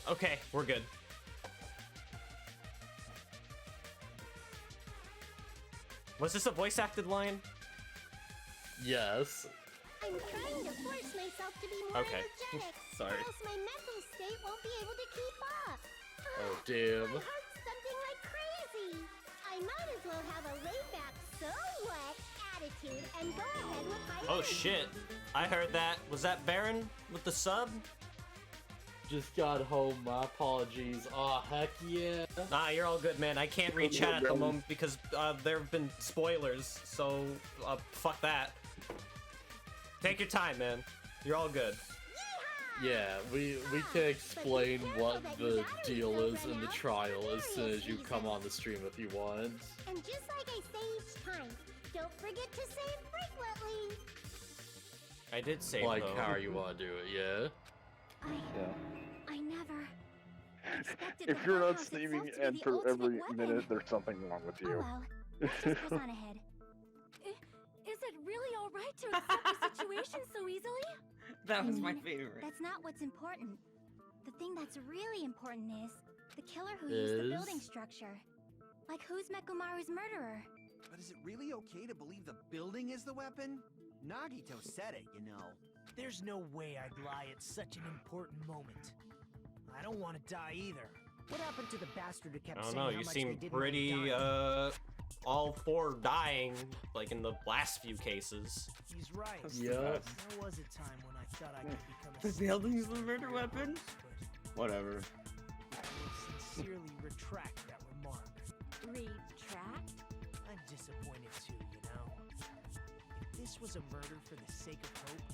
Okay, we're good. Was this a voice-acted line? Yes. I'm trying to force myself to be more Okay. energetic. Sorry. Or else my mental state won't be able to keep up. Oh, damn. My heart's thumping like crazy. I might as well have a laid-back, so what attitude and go ahead with my Oh energy. shit. I heard that. Was that Baron with the sub? Just got home, my apologies. Aw, heck yeah. Nah, you're all good, man. I can't read chat at the moment because there have been spoilers, so fuck that. Take your time, man. You're all good. Yeah, we can explain what the deal is in the trial as soon as you come on the stream if you want. And just like I say each time, don't forget to save frequently. I did save Like though. how you want to do it, yeah? I never expected If the you're not hothouse streaming itself to be and the for ultimate every weapon. minute, there's something wrong with Oh you. well, let's just press on ahead. Is it really all right to accept the situation so easily? That was my favorite. That's not what's important. The thing that's really important is the killer who used the building structure. Like, who's Mekumaru's murderer? But is it really okay to believe the building is the weapon? Nagito said it, you know. There's no way I'd lie at such an important moment. I don't want to die either. What happened to the bastard who kept I don't saying know, how you much seem they didn't pretty, want to die? all for dying, like in the last few cases. He's right. Yeah. There was a time when I thought I could become a The building's the murder weapon? but Whatever. I will sincerely retract that remark. Retract? I'm disappointed too, you know. If this was a murder for the sake of hope,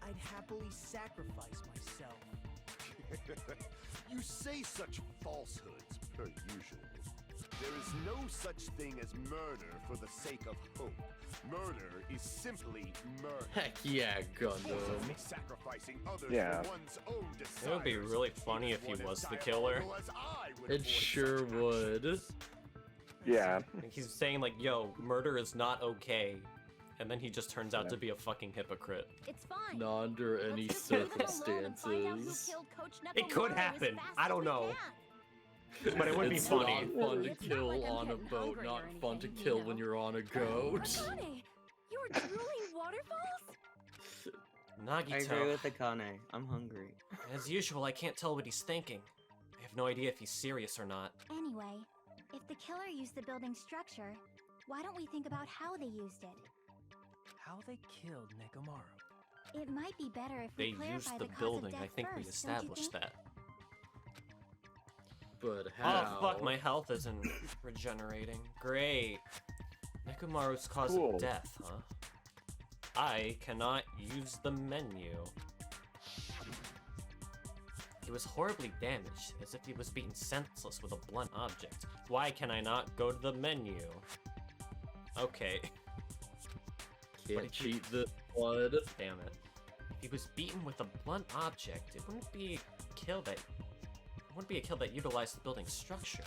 I'd happily sacrifice myself. You say such falsehoods, per usual. There is no such thing as murder for the sake of hope. Murder is simply murder. Heck yeah, Gundam. Sacrificing others Yeah. for one's own desires. It would be really funny if he is was the as killer. diabolical as I would It voice sure such would. actions. Yeah. He's saying like, yo, murder is not okay. And then he just turns out to be a fucking hypocrite. It's fine. Not under any Let's just leave them alone and find out who circumstances. killed Coach It could Nekomaru as happen. fast I as don't we know. can. But it would be It's funny. not fun to It's not kill like I'm on a getting boat, hungry not or fun to anything, kill you when know. you're on a goat. Akane, you were drooling waterfalls? I agree Nagito, with Akane. I'm hungry. as usual, I can't tell what he's thinking. I have no idea if he's serious or not. Anyway, if the killer used the building structure, why don't we think about how they used it? How they killed Nekomaru. It might be better if we They clarify used the cause building. of death I think we first, don't you established think? that. But how? Oh fuck, my health isn't regenerating. Great. Nekomaru's cause Cool. of death, huh? I cannot use the menu. He was horribly damaged, as if he was beaten senseless with a blunt object. Why can I not go to the menu? Okay, Can't cheat the blood. damn it. If he was beaten with a blunt object, it wouldn't be a kill that utilized the building's structure.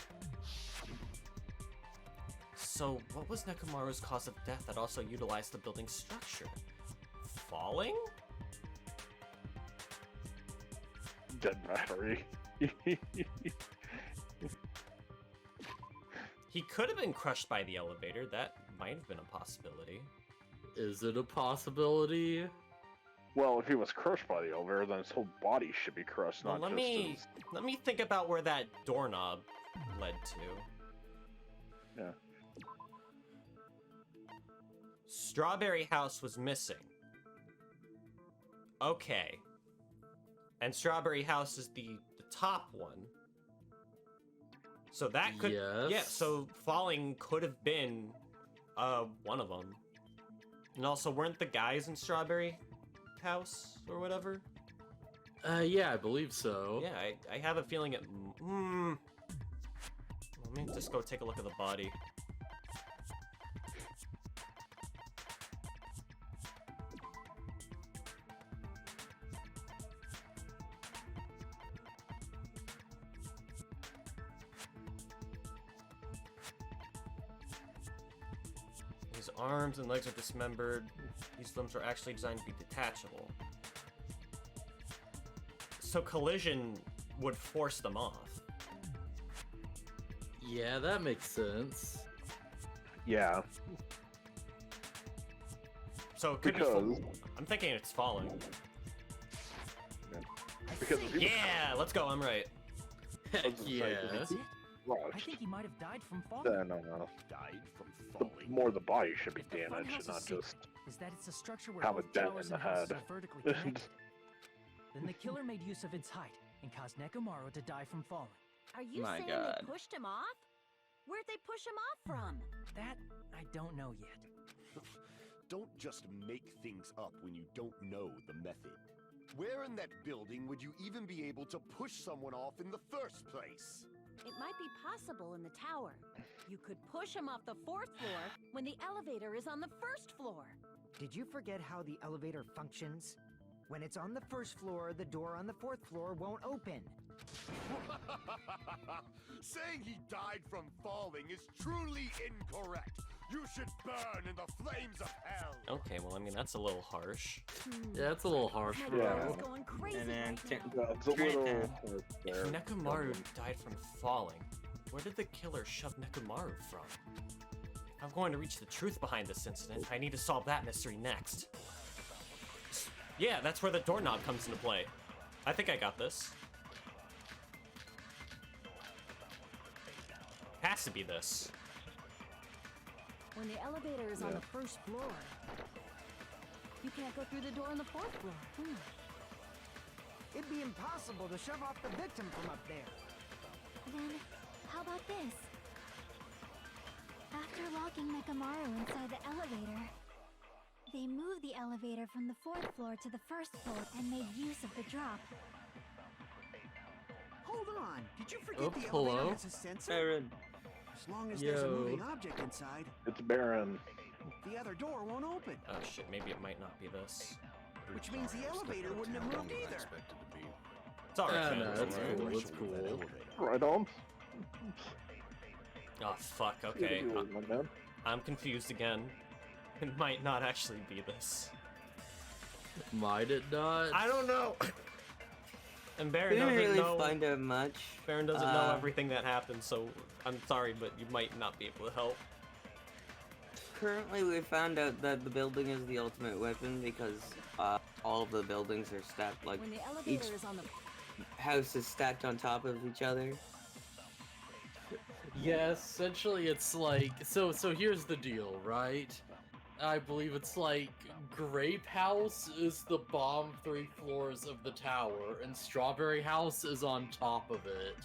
So, what was Nekomaru's cause of death that also utilized the building's structure? Falling? Dead battery. He could have been crushed by the elevator. That might have been a possibility. Is it a possibility? Well, if he was crushed by the elevator, then his whole body should be crushed, Well, not let just me his... let me think about where that doorknob led to. Yeah. Strawberry House was missing. Okay. And Strawberry House is the top one. So that could... Yes. Yeah, so falling could have been one of them. And also, weren't the guys in Strawberry House or whatever? Yeah, I believe so. Yeah, I have a feeling it... Let me just go take a look at the body. His arms and legs are dismembered. These limbs are actually designed to be detachable. So Collision would force them off. Yeah, that makes sense. Yeah. So it could Because- be. I'm thinking it's falling. Because if he Yeah, let's go. I'm right. Heck was yeah. That's it? I rushed, think he might have died from falling. then Died from the falling. more the body should be The damaged, funhouse's and not secret just is that it's a structure where have a both dent towers in the and houses head. are vertically connected. Then the killer made use of its height and caused Nekomaru to die from falling. Are you My saying God. they pushed him off? Where'd they push him off from? That I don't know yet. Don't just make things up when you don't know the method. Where in that building would you even be able to push someone off in the first place? It might be possible in the tower. You could push him off the 4th floor when the elevator is on the 1st floor. Did you forget how the elevator functions? When it's on the 1st floor, the door on the 4th floor won't open. Saying he died from falling is truly incorrect. You should burn in the flames of hell. Okay, well, I mean, that's a little harsh. Yeah, it's a little harsh, My bro. Yeah. brain is going crazy And then right now. Yeah, it's a Turn it little down. there. If Nekomaru died from falling, where did the killer shove Nekomaru from? If I'm going to reach the truth behind this incident, I need to solve that mystery next. Yeah, that's where the doorknob comes into play. I think I got this. Has to be this. When the elevator is on the 1st floor, you can't go through the door on the 4th floor. It'd be impossible to shove off the victim from up there. Then, how about this? After locking Nekomaru inside the elevator, they moved the elevator from the 4th floor to the 1st floor and made use of the drop. Hold on. Did you forget Oh, the hello? elevator has a sensor? Aaron. As long as there's a Yo. moving object inside, It's barren. the other door won't open. Oh shit, maybe it might not be this. Which means the elevator wouldn't have moved either. It's alright, Ah, man. no, it's that's alright. cool, that's cool. Right on. Oh fuck, okay. My man. I'm confused again. It might not actually be this. Might it not? I don't know! And We Baron didn't doesn't really know. find out much. Baron doesn't know everything that happened, so I'm sorry, but you might not be able to help. Currently, we found out that the building is the ultimate weapon because all of the buildings are stacked, like When the each elevator is on the house is stacked on top of each other. Yeah, essentially it's like, so here's the deal, right? I believe it's like, Grape House is the bottom 3 floors of the tower, and Strawberry House is on top of it.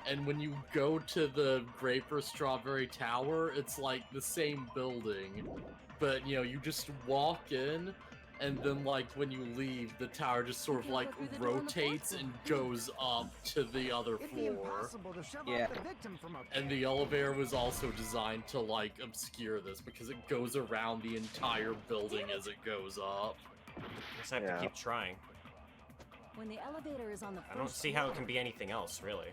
And when you go to the Grape or Strawberry Tower, it's like the same building. But, you know, you just walk in, and then, like, when you leave, the tower just sort of, like, rotates and goes up to the other It'd be floor. impossible to shove Yeah. off the victim from up there. And the elevator was also designed to, like, obscure this, because it goes around the entire building as it goes up. Just have Yeah. to keep trying. when the elevator is on the 1st I don't see how it floor, can be anything else, really.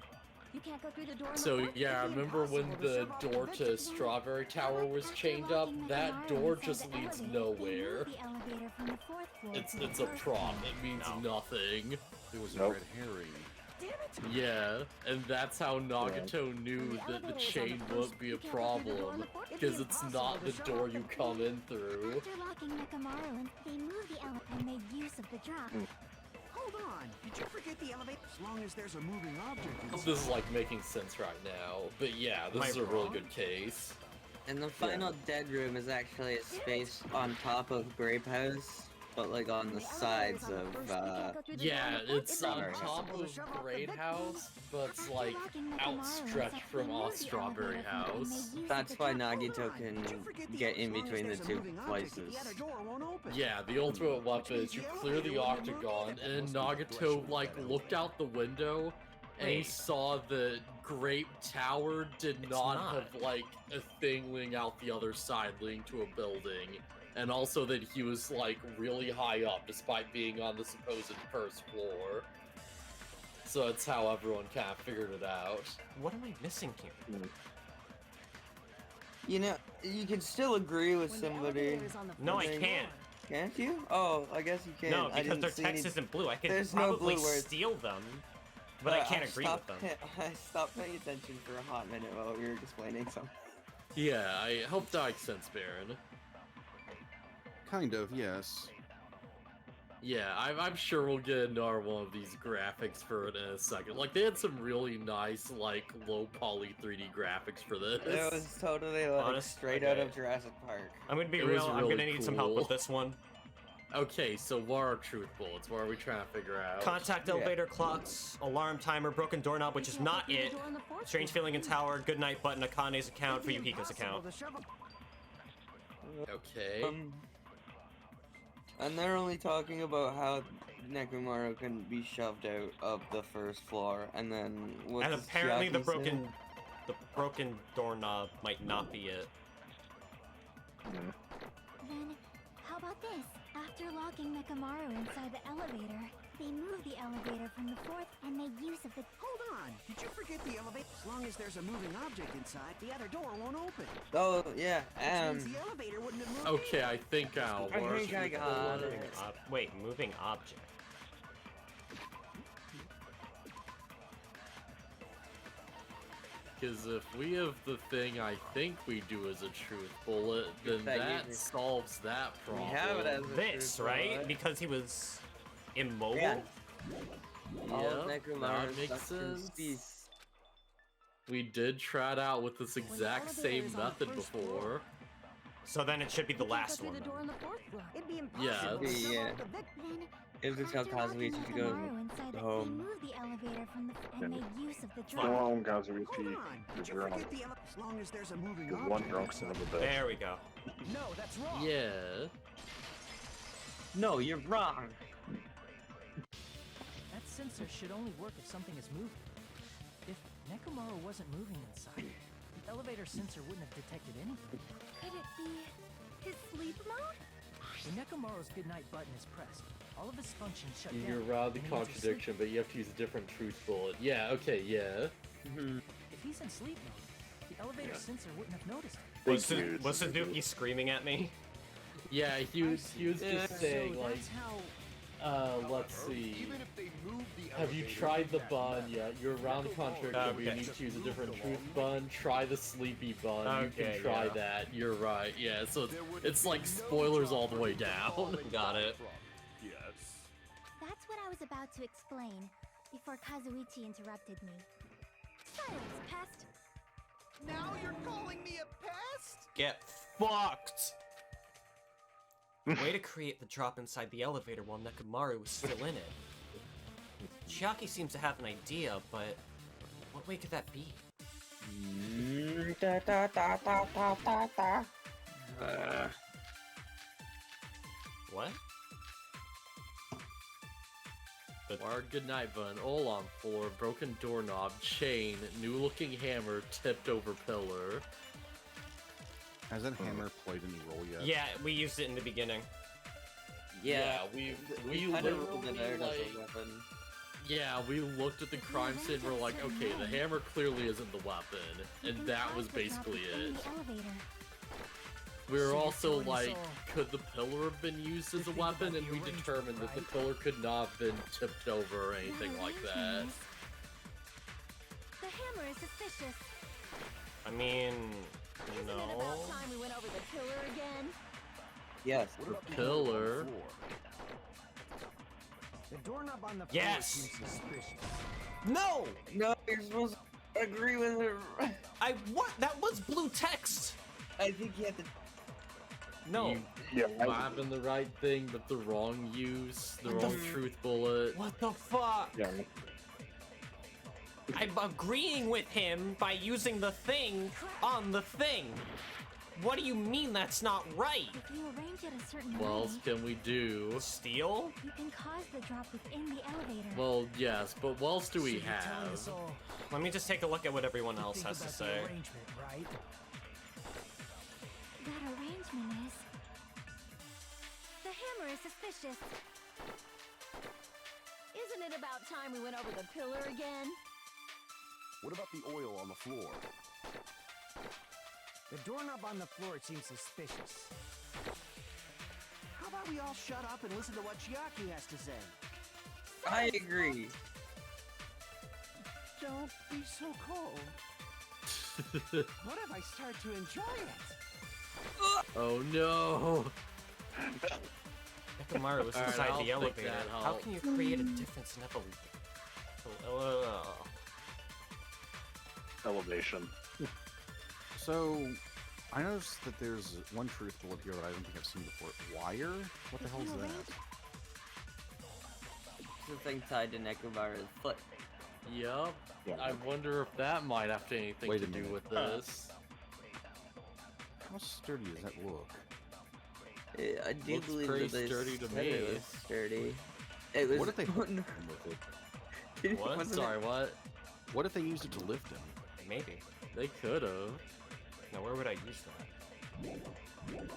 You can't go through the door on the So 4th yeah, I It'd be remember when impossible to the shove off the door victim to from- Strawberry Tower was chained up, that door just leads nowhere. The elevator from the 4th floor It's to the it's a 1st prop, floor. it means No. nothing. There was Nope. red herring. Damn it! Yeah, and that's how Nagato knew When the that the elevator is on chain the wouldn't first- be a you can't go through the door on problem, the 4th It'd be because it's not impossible the to shove door off you the come in through. After locking Nekomaru in, they moved the elevator and made use of the drop. Hold on. Did you forget the elevator? As long as there's a moving object inside. This is like making sense right now, but yeah, this Am I is a really wrong? good case. And the final dead room is actually a space on top of Grape House, but like on the sides of Yeah, it's on Sorry. top of Great House, but it's like outstretched from off Strawberry House. That's why Hold Nagito on. can Did you forget get in as long as between the there's a two moving object, places. The other door won't open. Yeah, the ultimate weapon is you clear the octagon, and Nagato, like, looked out the window, and he Wait. saw the Great Tower did It's not not. have, like, a thing leading out the other side leading to a building. And also that he was, like, really high up, despite being on the supposed first floor. So that's how everyone kind of figured it out. What am I missing here? You know, you can still agree with When the somebody, elevator is on the No, I first can't. floor, can't you? Oh, I guess you can. No, I because didn't their see text any... isn't blue. I could There's no probably blue words. steal them but I can't agree with them. I stopped paying attention for a hot minute while we were explaining something. Yeah, I hope that makes sense, Baron. Kind of, yes. Yeah, I'm sure we'll get another one of these graphics for it in a second. Like, they had some really nice, like, low poly 3D graphics for this. It was totally like straight out of Jurassic Park. I'm gonna be It real, was I'm really gonna need some help with this one. Okay, so what are truth bullets? What are we trying to figure out? Contact elevator clocks, alarm timer, broken doorknob, which is not it. Strange feeling in tower, good night button, Akane's account, for Yukiko's account. Okay. And they're only talking about how Nekomaru can be shoved out of the first floor, and then what And does apparently the Chiaki say? broken doorknob might not be it. Then, how about this? After locking Nekomaru inside the elevator, they moved the elevator from the fourth and made use of the... Hold on! Did you forget the elevator? As long as there's a moving object inside, the other door won't open. Oh, yeah, Which means the elevator wouldn't have moved. Okay, I think I'll I work. think I got it. Wait, moving object. Because if we have the thing I think we do as a truth bullet, then that solves that problem. We have it as a This, truth right? bullet. Because he was immobile? Yeah. All Yep, of that Nekomaru's makes stuff is sense. peace. We did try it out with this exact same method before. So then it should be the last one. It'd be impossible to Yeah. Then, It was just how after locking Kazuichi to go Nekomaru inside they home. moved the elevator from the and made use of the Go drop. home, Kazuichi. Hold on! Did You're you drunk. forget the elevator? As long as there's a moving You're object. one drunk son of a bitch. There we go. No, that's wrong. Yeah. No, you're wrong. That sensor should only work if something is moving. If Nekomaru wasn't moving inside, the elevator sensor wouldn't have detected anything. Could it be his sleep mode? When Nekomaru's goodnight button is pressed, all of his functions shut down. You're around the and he enters contradiction, but you have to use a different truth bullet. Yeah, okay, yeah. sleep. If he's in sleep mode, the elevator sensor wouldn't have noticed him. Was Suzuki screaming at me? Yeah, he was just saying, So like, that's how... let's see. Even if they move the Have you elevator tried the that bun fast, yet? You're around the contradiction, but you Okay. need to use a different truth bun. Try the sleepy bun. You Okay, can try yeah. that. You're right. Yeah, so there would it's be like no spoilers all the way drop down. falling Got it. from. Yes. That's what I was about to explain before Kazuichi interrupted me. Silence, pest! Now you're calling me a pest? Get fucked! Way to create the drop inside the elevator while Nekomaru was still in it. Chiaki seems to have an idea, but what way could that be? What? Wired goodnight bun, all on floor, broken doorknob, chain, new looking hammer, tipped over pillar. Has that hammer played any role yet? Yeah, we used it in the beginning. Yeah, we kinda ruled it literally, out as like, a weapon. yeah, we looked at the crime scene, we're like, okay, the hammer clearly isn't the weapon, You and can that pause was the drop basically within it. the elevator. We were So you're also telling us like, all could the pillar have been used as a think weapon? about And the we arrangement, determined that the right? pillar could not have been tipped over or anything That like that. arrangement is- The hammer is suspicious. I mean, Isn't it no. about time we went over the pillar again? Yes. What about the Pillar. floor? The doorknob on the floor Yes! seems suspicious. No! No, you're supposed to agree with her. What? That was blue text! I think you have to. No. You Yeah, having the right thing, but the wrong use, the wrong truth bullet. What the fuck? yeah. I'm agreeing with him by using the thing on the thing. What do you mean that's not right? If you arrange it a certain What way, else can we do? Steal? you can cause the drop within the elevator. Well, yes, but what else do we So you're telling us have? all Let me just take a look at what everyone else think has to about say. the arrangement, right? That arrangement is... The hammer is suspicious. Isn't it about time we went over the pillar again? What about the oil on the floor? The doorknob on the floor seems suspicious. How about we all shut up and listen to what Chiaki has to say? I agree. Don't be so cold. What if I start to enjoy it? Oh no! Nekomaru was Alright, inside I'll the take elevator. that How help. can you create a difference in Elevation. So, I noticed that there's one truth bullet here that I don't think I've seen before. Wire? What the hell is that? It's the thing tied to Nekomaru's foot. Yup. Yeah. I wonder if that might have anything Wait to a do minute. with this. How sturdy does that look? I do Looks believe pretty that they sturdy to said me. It was sturdy. It was. What if they with it? What? Sorry, what? What if they used it to lift him? Maybe. They could've. Now where would I use that?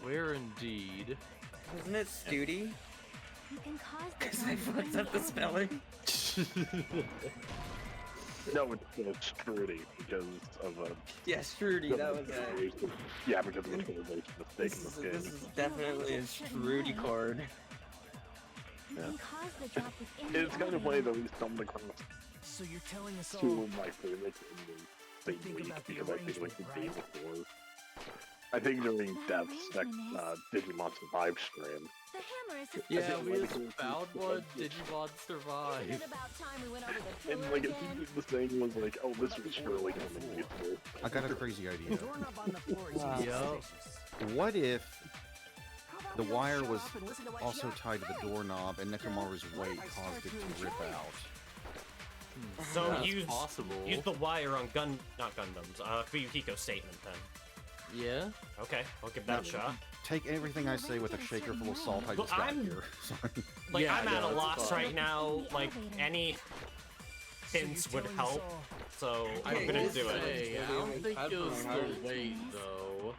Where indeed? Isn't it Studi? You can cause the Because I drop fucked within up the spelling. No, it's sturdy because of a. Yeah, Strudy, that was it. Yeah, because of the translation mistake This in is, this game. this is definitely a Strudy chord. You Yeah. can cause the drop within the It's kind of funny elevator. that we stumbled across So you're telling us two all of my favorites in the Think same week about the because I think like the day arrangement, before. I think during That Death's arrangement Digimon Survive stream. The hammer is Yeah, think we like just it's- found one. Digimon Isn't survive. it about time we went over the And killer like, it again? seems the thing was like, oh, this was surely coming useful. I got a crazy idea. The doorknob on the floor is Wow. Yup. suspicious. What if How about the we all wire shut was up and listen to what also she tied to the has to say? doorknob and Nekomaru's What if weight I caused start it to to rip enjoy it? out? So That's use possible. the wire on not Gundams. Fuyuhiko's statement then. Yeah. Okay, I'll give that a shot. Take everything I say with a shaker full of salt I Look, just got I'm- here. Sorry. Like Yeah, I'm at no, a it's loss fine. right now. Like any So you're hints would telling us help. all So Yeah, I'm gonna it's do it. Hey, I don't think it was the weight though.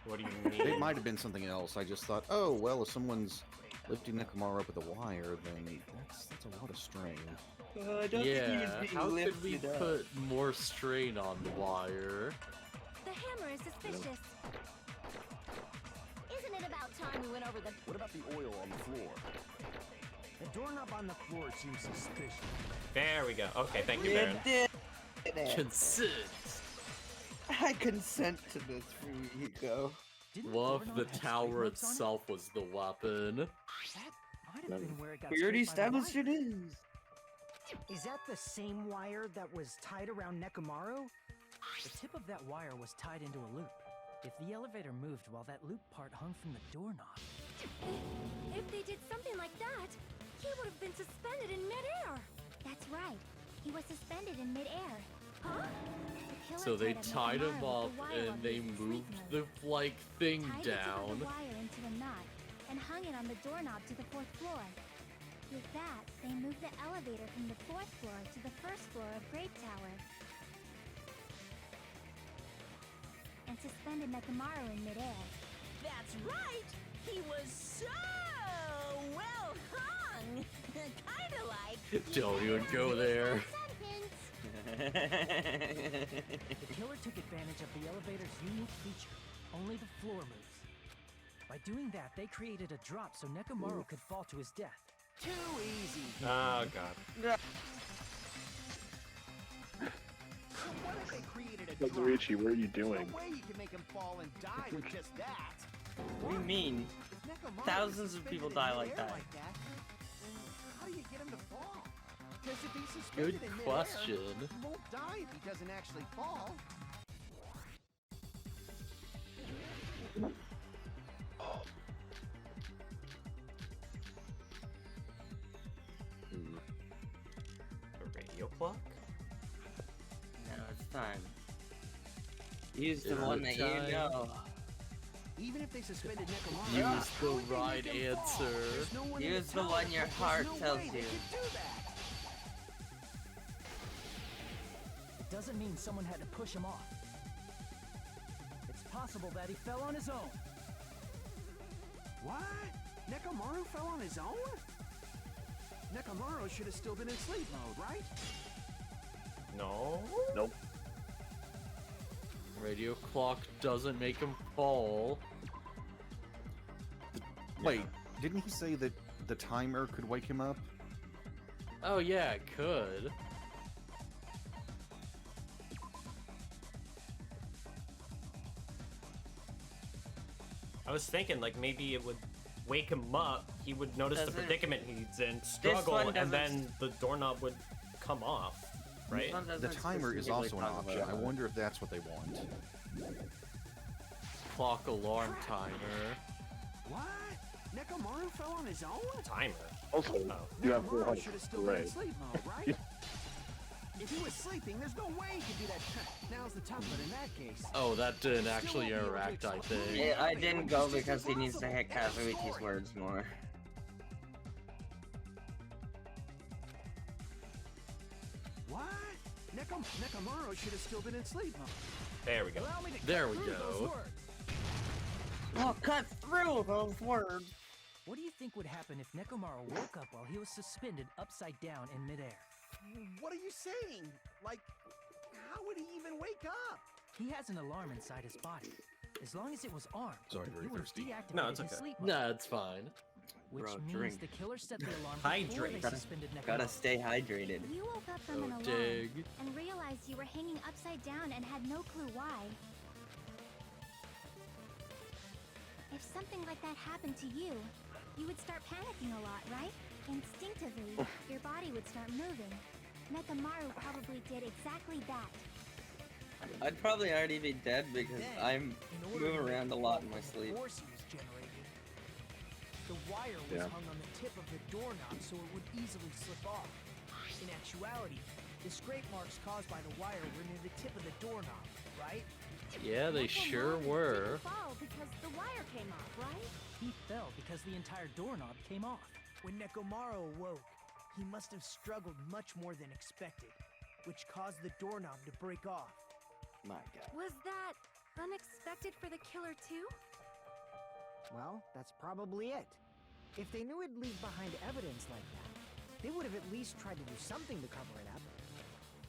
What do you mean? It might have been something else. I just thought, oh, well, if someone's lifting Nekomaru up with a wire, then that's a lot of strain. I don't think he was Yeah. being How could we lifted up. put more strain on the wire? The hammer is suspicious. Isn't it about time we went over the... What about the oil on the floor? The doorknob on the floor seems suspicious. There we go. Okay, thank you, You Baron. did it. Consent. I consent to this, Fuyuhiko. Didn't Well, if doorknob the have tower strike marks on it? itself was the weapon. That might have been where it got We already scraped by the established wire. it is. Is that the same wire that was tied around Nekomaru? The tip of that wire was tied into a loop. If the elevator moved while that loop part hung from the doorknob, If they did something like that, he would have been suspended in midair. That's right. He was suspended in midair. Huh? The killer So they tied up him Nekomaru up with the wire and on they his moved sleeve the mode. like thing Tied the tip of down. the wire into the knot and hung it on the doorknob to the 4th floor. With that, they moved the elevator from the 4th floor to the 1st floor of Grape Tower. And suspended Nekomaru in midair. That's right! He was so well hung! Kinda like... Don't even go there. the killer took advantage of the elevator's unique feature. Only the floor moves. By doing that, they created a drop so Nekomaru could fall to his death. Too easy. Oh god. So what if they created a drop? Kazuichi, what are you doing? No way you can make him fall and die with just that. What do you mean? Nekomaru Thousands is of people suspended die in like midair that. then how do you get him to fall? Because if he's Good suspended in midair, question. he won't die if he doesn't actually fall. A radio clock? No, it's time. Use the Is one it that time? you know. Even if they suspended Nekomaru, Use how the would they right make him fall? answer. There's no one in Use the tower, one your there's heart no tells way they you. could do that. It doesn't mean someone had to push him off. It's possible that he fell on his own. What? Nekomaru fell on his own? Nekomaru should have still been in sleep mode, right? No. Nope. Radio clock doesn't make him fall. Wait, didn't he say that the timer could wake him up? Oh yeah, it could. I was thinking, like, maybe it would wake him up, he would notice the Doesn't- predicament he's in, This struggle, one and doesn't- then the doorknob would come off, right? One The doesn't timer is specifically also an talk option. about I wonder if that's what they want. Clock alarm timer. What? Nekomaru fell on his own? Timer? Also, Oh. you have Nekomaru one should have still been in right. sleep mode, right? If he was sleeping, there's no way he could do that. Now's the time, but in that case... Oh, that didn't actually interact, I think. Yeah, I didn't go because he needs to hit Kazuichi's words more. What? Nekomaru should have still been in sleep mode. There we go. Allow me to There cut we through those go. words. Oh, cut through those words! What do you think would happen if Nekomaru woke up while he was suspended upside down in midair? What are you saying? Like, how would he even wake up? He has an alarm inside his body. As long as it was armed, Sorry, he very would have thirsty. deactivated No, it's his okay. sleep mode, Nah, it's fine. which Bro, means drink. the killer set the alarm before they Hydrate. suspended Nekomaru. Gotta stay hydrated. You woke up from Oh, an alarm dig. and realized you were hanging upside down and had no clue why. If something like that happened to you, you would start panicking a lot, right? Instinctively, your body would start moving. Nekomaru probably did exactly that. I'd probably already be dead because Then, I'm in order move to around a make lot all in my the sleep. force he was generating, the wire was Yeah. hung on the tip of the doorknob so it would easily slip off. In actuality, the scrape marks caused by the wire were near the tip of the doorknob, right? Yeah, they sure were. Didn't fall because the wire came off, right? He fell because the entire doorknob came off. When Nekomaru awoke, he must have struggled much more than expected, which caused the doorknob to break off. My god. Was that unexpected for the killer too? Well, that's probably it. If they knew it'd leave behind evidence like that, they would have at least tried to do something to cover it up.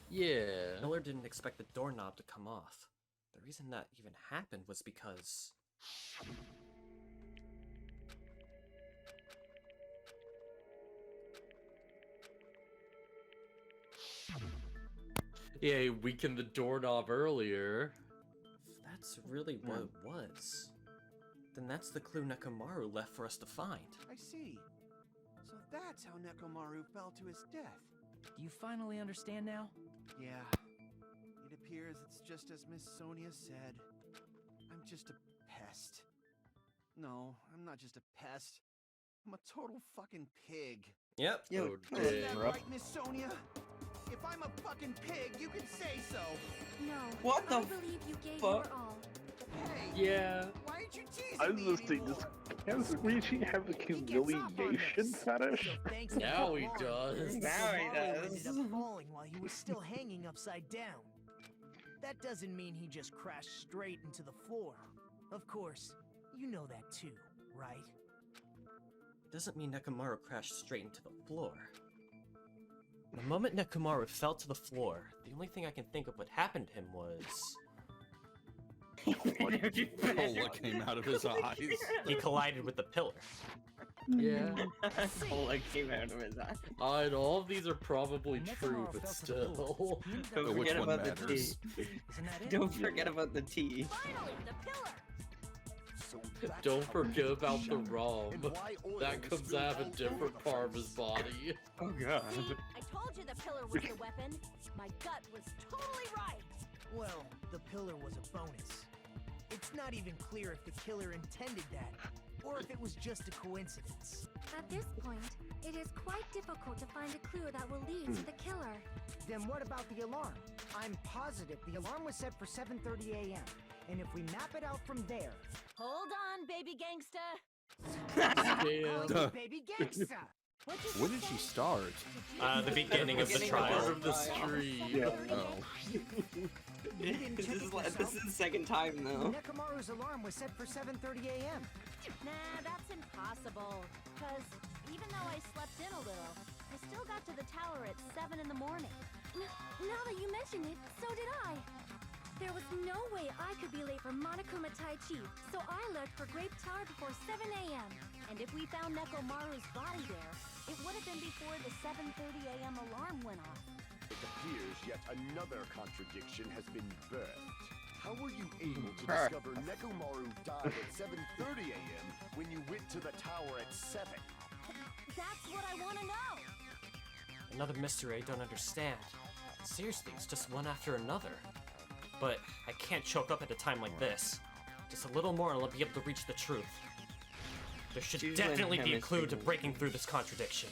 Yeah. Miller didn't expect the doorknob to come off. The reason that even happened was because... Yeah, he weakened the doorknob earlier. If that's really what it was, then that's the clue Nekomaru left for us to find. I see. So that's how Nekomaru fell to his death. Do you finally understand now? Yeah. It appears it's just as Miss Sonia said. I'm just a pest. No, I'm not just a pest. I'm a total fucking pig. Yep. Yo, Oh, Isn't dang. that right, Miss Sonia? If I'm a fucking pig, you can say so. No. What the I believe you gave fuck? your all. Hey, Yeah. why aren't you teasing I was me just saying, anymore? does Richie have the He gets off on humiliation this. fetish? So thanks to Now that he alarm, does. Now he Nekomaru does. ended up falling while he was still hanging upside down. That doesn't mean he just crashed straight into the floor. Of course, you know that too, right? Doesn't mean Nekomaru crashed straight into the floor. The moment Nekomaru fell to the floor, the only thing I can think of what happened to him was... Cola came out of his eyes. he collided with the pillar. Yeah. Cola came out of his eye. And all of these are probably Nekomaru true, but fell to the floor. still. He ended up Don't But which forget one about the tea. matters? Isn't that it? Don't forget about the tea. Finally, the pillar! So that's Don't how forget he about the shot. ROM. And why oil That was comes spilled out of a all different over the part of his place. body. Oh god. See, I told you the pillar was the weapon. My gut was totally right. Well, the pillar was a bonus. It's not even clear if the killer intended that, or if it was just a coincidence. At this point, it is quite difficult to find a clue that will lead to the killer. Then what about the alarm? I'm positive the alarm was set for 7:30 a.m. And if we map it out from there... Hold on, baby gangsta. Calling Damn. you baby gangsta! When did she start? The beginning of the Beginning of trial. Part of the stream. Oh. You didn't check it yourself? This is the second time though. Nekomaru's alarm was set for 7:30 a.m. Nah, that's impossible. Cause even though I slept in a little, I still got to the tower at 7 in the morning. Now that you mention it, so did I. There was no way I could be late for Monokuma Tai Chi, so I left for Grape Tower before 7 a.m. And if we found Nekomaru's body there, it would have been before the 7:30 a.m. alarm went off. It appears yet another contradiction has been birthed. How How were you able to discover Nekomaru died at 7:30 a.m. when you went to the tower at 7? That's what I want to know. Another mystery I don't understand. Seriously, it's just one after another. But I can't choke up at a time like this. Just a little more and I'll be able to reach the truth. There should definitely be a clue to breaking through this contradiction.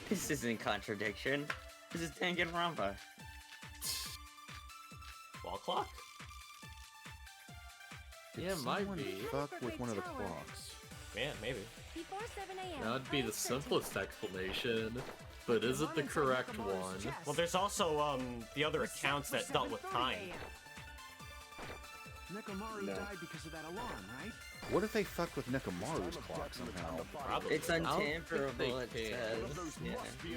This isn't contradiction. This is Danganronpa. Wall clock? Yeah, it might be. Fuck with one of the clocks. Yeah, maybe. Before 7 a.m. That would be the simplest explanation, but is it the correct one? Well, there's also the other accounts that dealt with time. Nekomaru died because of that alarm, right? What if they fuck with Nekomaru's clock somehow? Probably. It's untamperable, it they says. Yeah.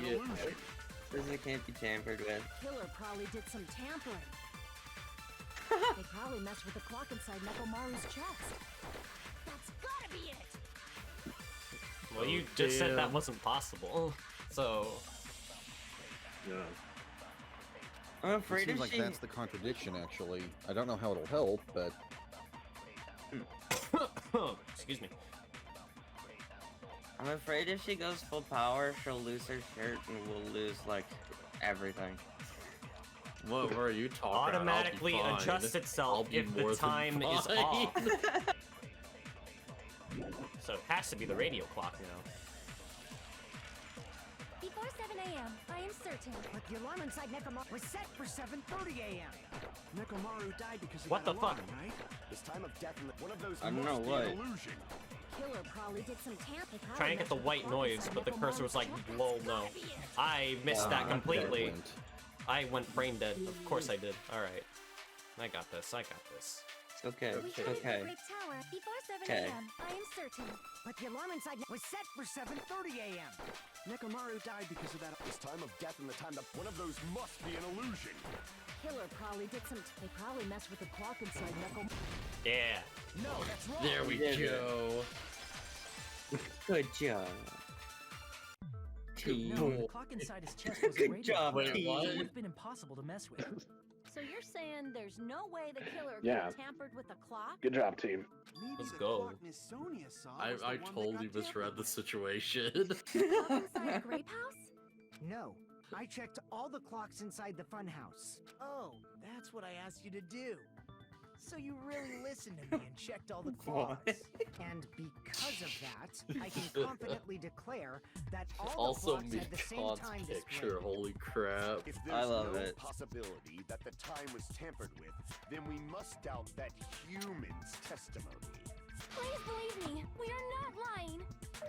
It says it can't be tampered with. Killer probably did some tampering. They probably messed with the clock inside Nekomaru's chest. That's gotta be it! Well, you just said that wasn't possible, so... Yeah. I'm afraid It seems if like she... that's the contradiction, actually. I don't know how it'll help, but... Excuse me. I'm afraid if she goes full power, she'll lose her shirt and we'll lose, like, everything. What are you talking Automatically about? adjusts itself if the time is off. So it has to be the radio clock now. Before 7 a.m., I am certain. But the alarm inside Nekomaru was set for 7:30 a.m. Nekomaru died because of What that the alarm, fuck? right? This time of death, one of those I don't know must be what. an illusion. Killer probably did some tampering. Trying to get the white noise, but the cursor was like, lol, no. I missed that completely. I went brain dead. Of course I did. Alright. I got this. I got this. Okay, We can okay. the Great Tower before 7 Okay. a.m. I am certain. But the alarm inside was set for 7:30 a.m. Nekomaru died because of that. This time of death and the time that one of those must be an illusion. Killer probably did some. They probably messed with the clock inside Nekomaru. Yeah. No, that's wrong. There we Yeah. go. Good job. Team. No, the clock inside his chest was Good radio. job, Wait, team. what? It would have been impossible to mess with. So you're saying there's no way the killer could Yeah. have tampered with the clock? Good job, team. Maybe Let's the go. clock Miss Sonia saw was the I one that totally got misread tampered the with. situation. Clock inside the grape house? No, I checked all the clocks inside the funhouse. Oh, that's what I asked you to do. So you really listened to me and checked all the clocks. And because of that, I can confidently declare that all the Also, clocks me had the same Khan's time picture. display. Holy crap. If I there's love no it. possibility that the time was tampered with, then we must doubt that human's testimony. Please believe me, we are not lying.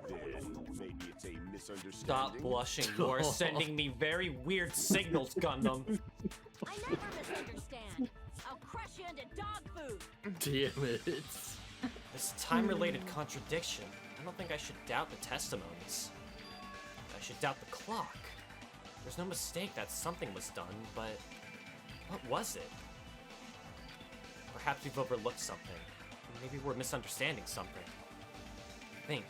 Then maybe it's a misunderstanding. Stop blushing. You are sending me very weird signals, Gundam. I never misunderstand. I'll crush you into dog food. Damn it. This time-related contradiction. I don't think I should doubt the testimonies. I should doubt the clock. There's no mistake that something was done, but what was it? Perhaps we've overlooked something. Maybe we're misunderstanding something. Think.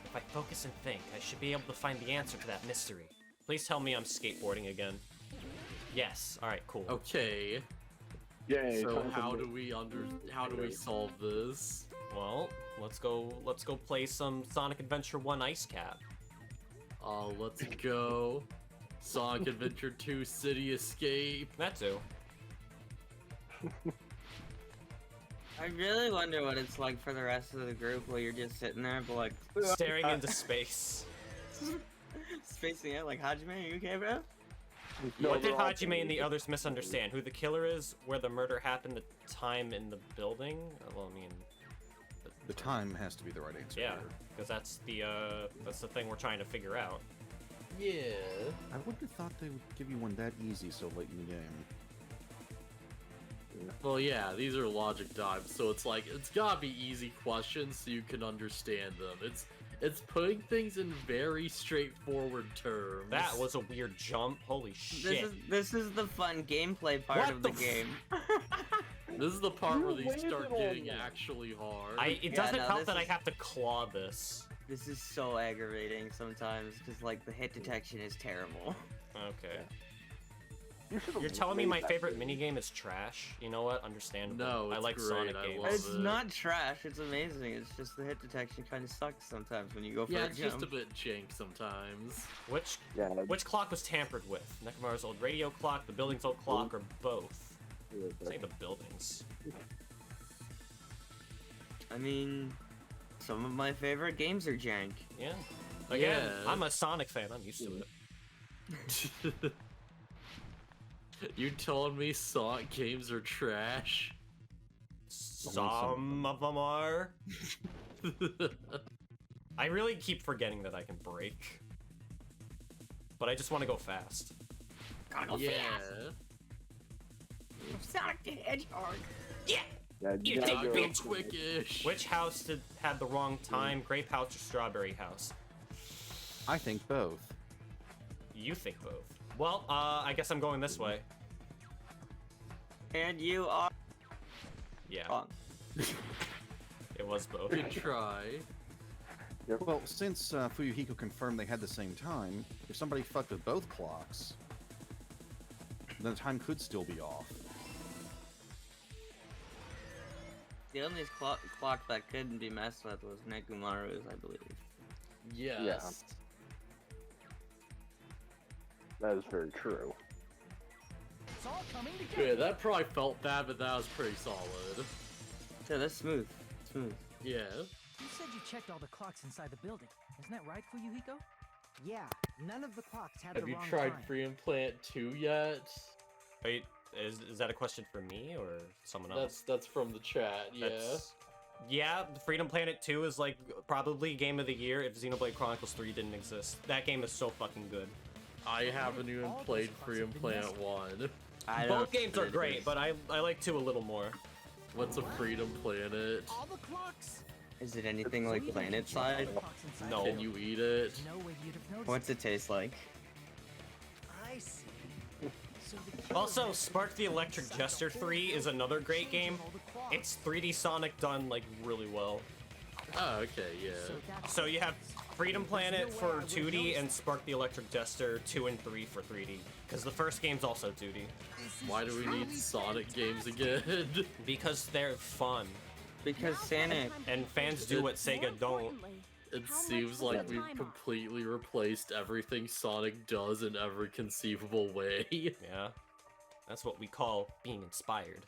If I focus and think, I should be able to find the answer to that mystery. Please tell me I'm skateboarding again. Yes. Alright, cool. Okay. Yay. So time for how the- do we solve this? Well, let's go play some Sonic Adventure 1 Ice Cap. Let's go. Sonic Adventure 2 City Escape. That too. I really wonder what it's like for the rest of the group while you're just sitting there, but like Staring into space. spacing out. Like, Hajime, are you okay, bro? No, What did they're all- Hajime and the others misunderstand? Who the killer is, where the murder happened, the time in the building? Well, I mean... The time has to be the right answer. Yeah, here. because that's the thing we're trying to figure out. Yeah. I wouldn't have thought they would give you one that easy so late in the game. Well, yeah, these are logic dives, so it's like, it's gotta be easy questions so you can understand them. It's putting things in very straightforward terms. That was a weird jump. Holy shit. This is the fun gameplay part What of the the game. This is the part where You these waited start on getting that. actually hard. It Yeah, doesn't no, help this that I is- have to claw this. This is so aggravating sometimes because like the hit detection is terrible. Okay. You're telling me my favorite minigame is trash? You know what? Understandable. No, I it's like great. Sonic I games. love It's it. not trash. It's amazing. It's just the hit detection kind of sucks sometimes when you go for Yeah, a it's jump. just a bit jank sometimes. Which clock was tampered with? Nekomaru's old radio clock, the building's old clock, or both? Say the buildings. I mean, some of my favorite games are jank. Yeah. Again, Yeah. I'm a Sonic fan. I'm used to it. You telling me Sonic games are trash? Some of them are. I really keep forgetting that I can brake. But I just want to go fast. Yeah. Sonic the Hedgehog. Yeah! You You gotta take go- bitch! Quickish. Which house had the wrong time? Grape House or Strawberry House? I think both. You think both. Well, I guess I'm going this way. And you are Yeah, wrong. it was both. Good try. Well, since Fuyuhiko confirmed they had the same time, if somebody fucked with both clocks, then the time could still be off. The only clock that couldn't be messed with was Nekomaru's, I believe. Yes. That is very true. It's all coming together. Yeah, that probably felt bad, but that was pretty solid. Yeah, that's smooth. Smooth. Yeah. You said you checked all the clocks inside the building. Isn't that right, Fuyuhiko? Yeah, none of the clocks had Have the you wrong tried time. Free Implant 2 yet? Wait, is that a question for me or someone else? That's from the chat, yeah. Yeah, Freedom Planet 2 is like probably game of the year if Xenoblade Chronicles 3 didn't exist. That game is so fucking good. I haven't even played Free Implant 1. Both games are great, but I like 2 a little more. What's a Freedom Planet? All the clocks. Is it anything like Planet Side? No. Can you eat it? No way you'd have noticed. What's it taste like? I see. So the killer Also, method Spark the Electric Jester 3 is another great game. It's 3D Sonic done like really well. Oh, okay, yeah. So you have Freedom Planet for 2D and Spark the Electric Jester 2 and 3 for 3D. Because the first game's also 2D. Why do we need Sonic games again? Because they're fun. Because Sonic. And fans do what Sega don't. It seems like we've completely replaced everything Sonic does in every conceivable way. Yeah. That's what we call being inspired.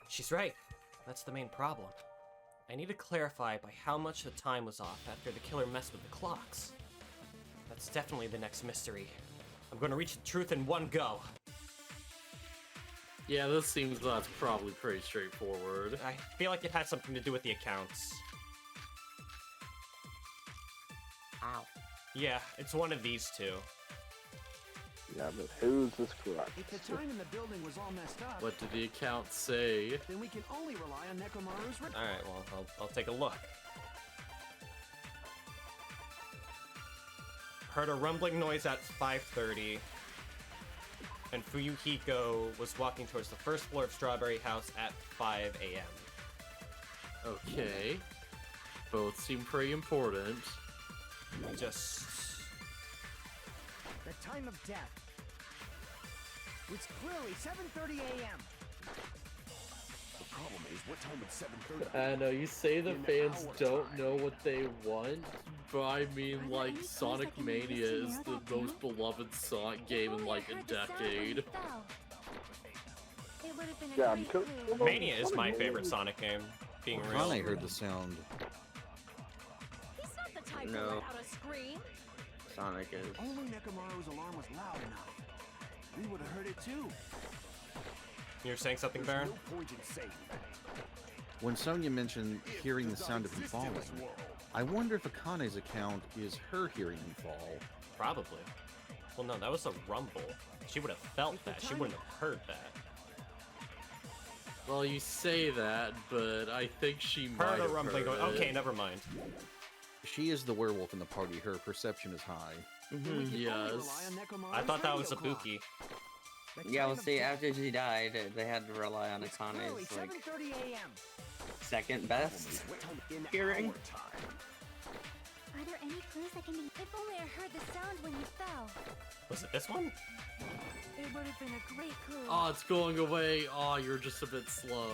She's right. That's the main problem. I need to clarify by how much the time was off after the killer messed with the clocks. That's definitely the next mystery. I'm gonna reach the truth in one go. Yeah, this seems that's probably pretty straightforward. I feel like it has something to do with the accounts. Ow. Yeah, it's one of these two. Yeah, but who's this correct? If the time in the building was all messed up, What did the account say? then we can only rely on Nekomaru's Alright, well, I'll take a look. Heard a rumbling noise at 5:30, and Fuyuhiko was walking towards the first floor of Strawberry House at 5 a.m. Okay. Both seem pretty important. Just... The time of death. It's clearly 7:30 a.m. The problem is, what time would 7:30? I know you say the fans don't know what they want, but I mean, like, Sonic Mania is the most beloved Sonic game in like a decade. Yeah, Mania is my favorite Sonic game, being real. I heard the sound. He's not the type to No. let out a scream. Sonic is. Only Nekomaru's alarm was loud enough. We would have heard it too. You're saying something, Baron? No point in saying that. When Sonya mentioned hearing the sound of him falling, I wonder if Akane's account is her hearing him fall. Probably. Well, no, that was a rumble. She would have felt that. She wouldn't have heard that. Well, you say that, but I think she might Heard a have rumbling heard going. it. Okay, never mind. She is the werewolf in the party. Her perception is high. Yes. I thought that was Ibuki. Yeah, well, see, after she died, they had to rely on It's clearly Akane's, like, 7:30 a.m. second best In hearing. our time. Are there any clues I can be? If only I heard the sound when you fell. Was it this one? It would have been a great clue. Oh, it's going away. Oh, you're just a bit slow.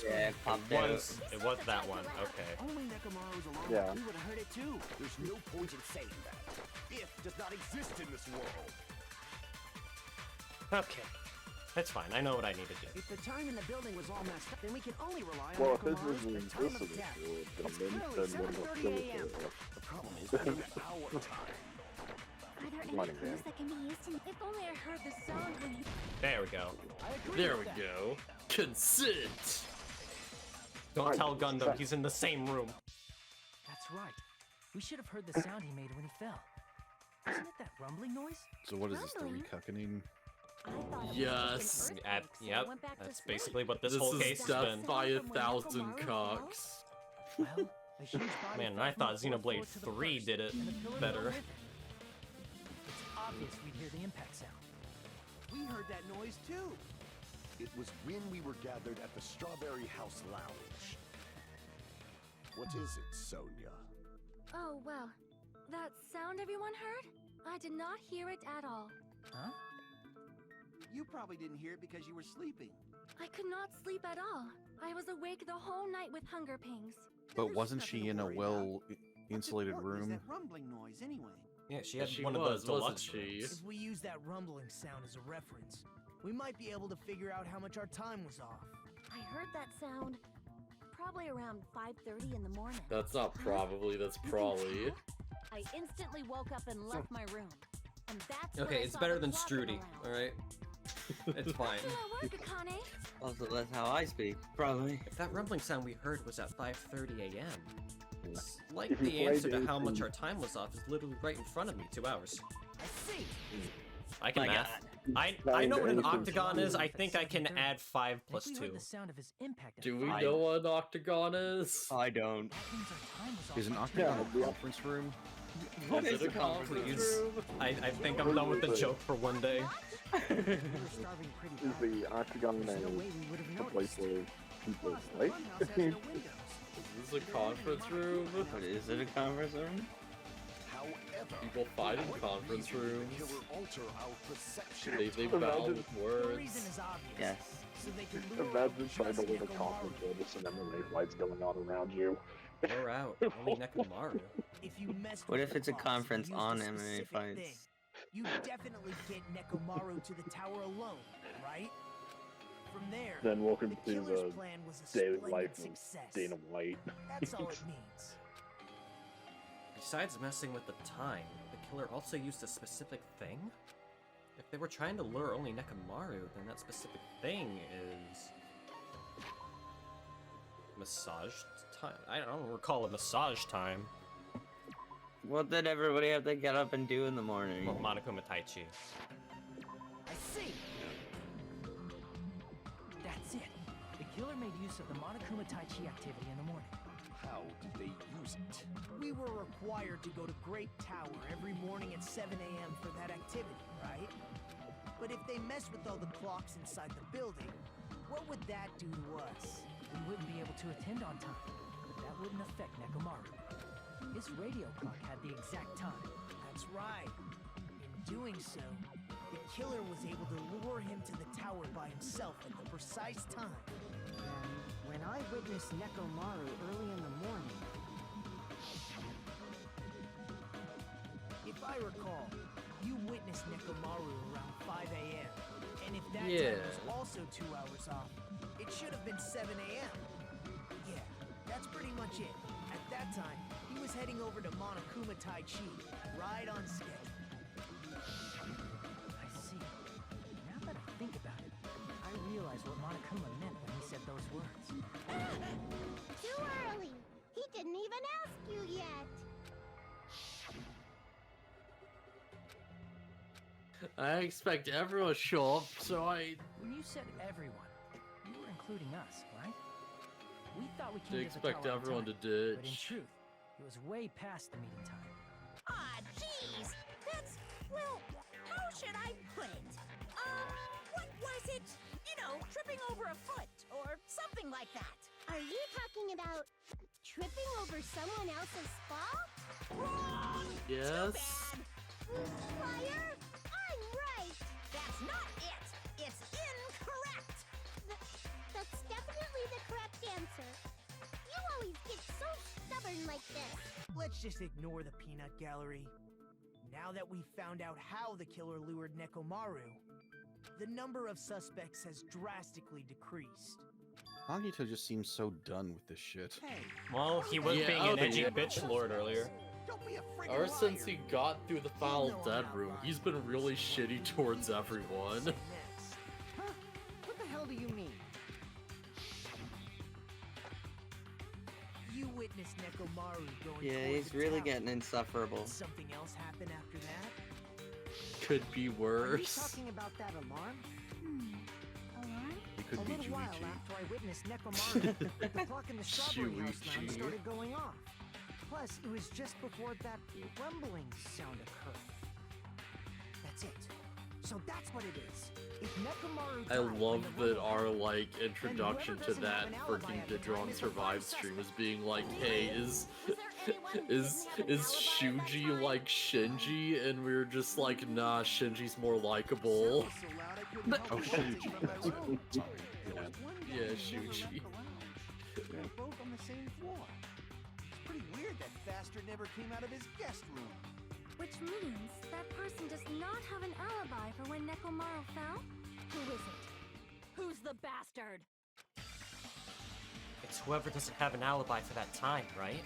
Yeah, it popped out. It was that one. Okay. Only Nekomaru's alarm. Yeah. We would have heard it too. There's no point in saying that. If does not exist in this world. Okay. That's fine. I know what I need to do. If the time in the building was all messed up, then we can only rely on Well, if this Nekomaru's was the in time this of death. world, It's then clearly then what 7:30 about a.m. The problem is in our time. Are there any Money, clues man. that can be used to... If only I heard the sound when you... There we go. I agree There with we that. go. Consent. Don't tell Gundam he's in the same room. That's right. We should have heard the sound he made when he fell. Isn't it that rumbling noise? So what is this, the Rumbling? recuckening? I thought it was Yes. like an At, earthquake, so I yep. went back to That's sleep. basically what this This whole is case has death been. by From when 1,000 Nekomaru cocks. Well, a huge body Man, fell I from thought the fourth Xenoblade floor to the 3 first, did it and the pillar better. fell with it. It's obvious we'd hear the impact sound. We heard that noise too. It was when we were gathered at the Strawberry House Lounge. What is it, Sonia? Oh, well. That sound everyone heard? I did not hear it at all. Huh? You probably didn't hear it because you were sleeping. I could not sleep at all. I was awake the whole night with hunger pangs. But There's wasn't nothing she to in a worry about. well-insulated What's important room? is that rumbling noise anyway. Yeah, she had She one was, of those wasn't deluxe she? rooms. If we use that rumbling sound as a reference, we might be able to figure out how much our time was off. I heard that sound probably around 5:30 in the morning. That's not probably, that's probably. I instantly woke up and left my room. And that's when Okay, I it's saw better the than clock in the Strudy, lounge. alright? It's fine. Still at work, Akane. Also, that's how I speak, probably. If that rumbling sound we heard was at 5:30 a.m., it's like If you the answer to played how it much in- our time was off is literally right in front of me, 2 hours. I see. I can My math. God. I know what an Fine, octagon is. I think I can 7:30. add 5 And plus if we 2. heard the sound of his impact at Do we 5, know what an octagon is? I don't. that means our time was off Is an by octagon Yeah, a yeah. conference room? What Is is it a a conference conference room? room? I think I'm done with the joke for one day. We were starving pretty Is badly. the octagon There's no a way we would have the place noticed. where people Plus, the fight? funhouse has no windows. Is this a conference room? But is it a conference room? However, People fight in what conference reason would the rooms. killer alter our perception They of time? battle with The words. reason is obvious. Yes. So they can lure Imagine out trying to just live a Nekomaru. conference room with some MMA fights going on around you. We're out. Only Nekomaru. If you messed What with if the it's a clocks and conference used on a MMA specific fights? thing, you definitely get Nekomaru to the tower alone, right? From there, Then welcome the to killer's the plan was a daily splendid life of success. Dana White. That's all it means. Besides messing with the time, the killer also used a specific thing? If they were trying to lure only Nekomaru, then that specific thing is... massage time? I don't recall a massage time. What did everybody have to get up and do in the morning? Well, Monokuma Taichi. I see. That's it. The killer made use of the Monokuma Tai Chi activity in the morning. How did they use it? We were required to go to Great Tower every morning at 7 a.m. for that activity, right? But if they mess with all the clocks inside the building, what would that do to us? We wouldn't be able to attend on time, but that wouldn't affect Nekomaru. His radio clock had the exact time. That's right. In doing so, the killer was able to lure him to the tower by himself at the precise time. And when I witnessed Nekomaru early in the morning, If I recall, you witnessed Nekomaru around 5 a.m. And if that Yeah. time was also 2 hours off, it should have been 7 a.m. Yeah, that's pretty much it. At that time, he was heading over to Monokuma Tai Chi, right on schedule. I see. Now that I think about it, I realize what Monokuma meant when he said those words. Too early. He didn't even ask you yet. I expect everyone to show up, so I When you said everyone, you were including us, right? We thought we came did to the expect tower on everyone to time, but in ditch. truth, it was way past the meeting time. Ah, jeez. That's, well, how should I put it? What was it? You know, tripping over a foot or something like that. Are you talking about tripping over someone else's fall? Wrong! Yes. Too bad. Liar! I'm right! That's not it. let's just ignore the peanut gallery. Now that we've found out how the killer lured Nekomaru, the number of suspects has drastically decreased. Nagito just seems so done with this shit. Well, he was being an edgy bitch lord earlier. Ever since he got through the final dead room, he's been really shitty towards everyone. Huh? What the hell do you mean? You witnessed Nekomaru going Yeah, toward he's the really tower. getting insufferable. Did something else happen after that? Could be Are you worse. talking about that alarm? Alarm? It could A be little while Juichi. after I witnessed Nekomaru, the clock in the strawberry house lounge Juichi. started going off. Plus, it was just before that rumbling sound occurred. That's it. So that's what it is. If Nekomaru I died when love the that rumble our happened, like introduction to doesn't have that an alibi freaking at the time Digimon is the Survive prime stream suspect. is being like, hey, is Shuji like Shinji? And we were just like, nah, Shinji's more likable. Oh, Shuji. Sorry. Yeah, Shuji. They're both on the same floor. It's pretty weird that Faster never came out of his guest room. Which means that person does not have an alibi for when Nekomaru fell? Who is it? Who's the bastard? It's whoever doesn't have an alibi for that time, right?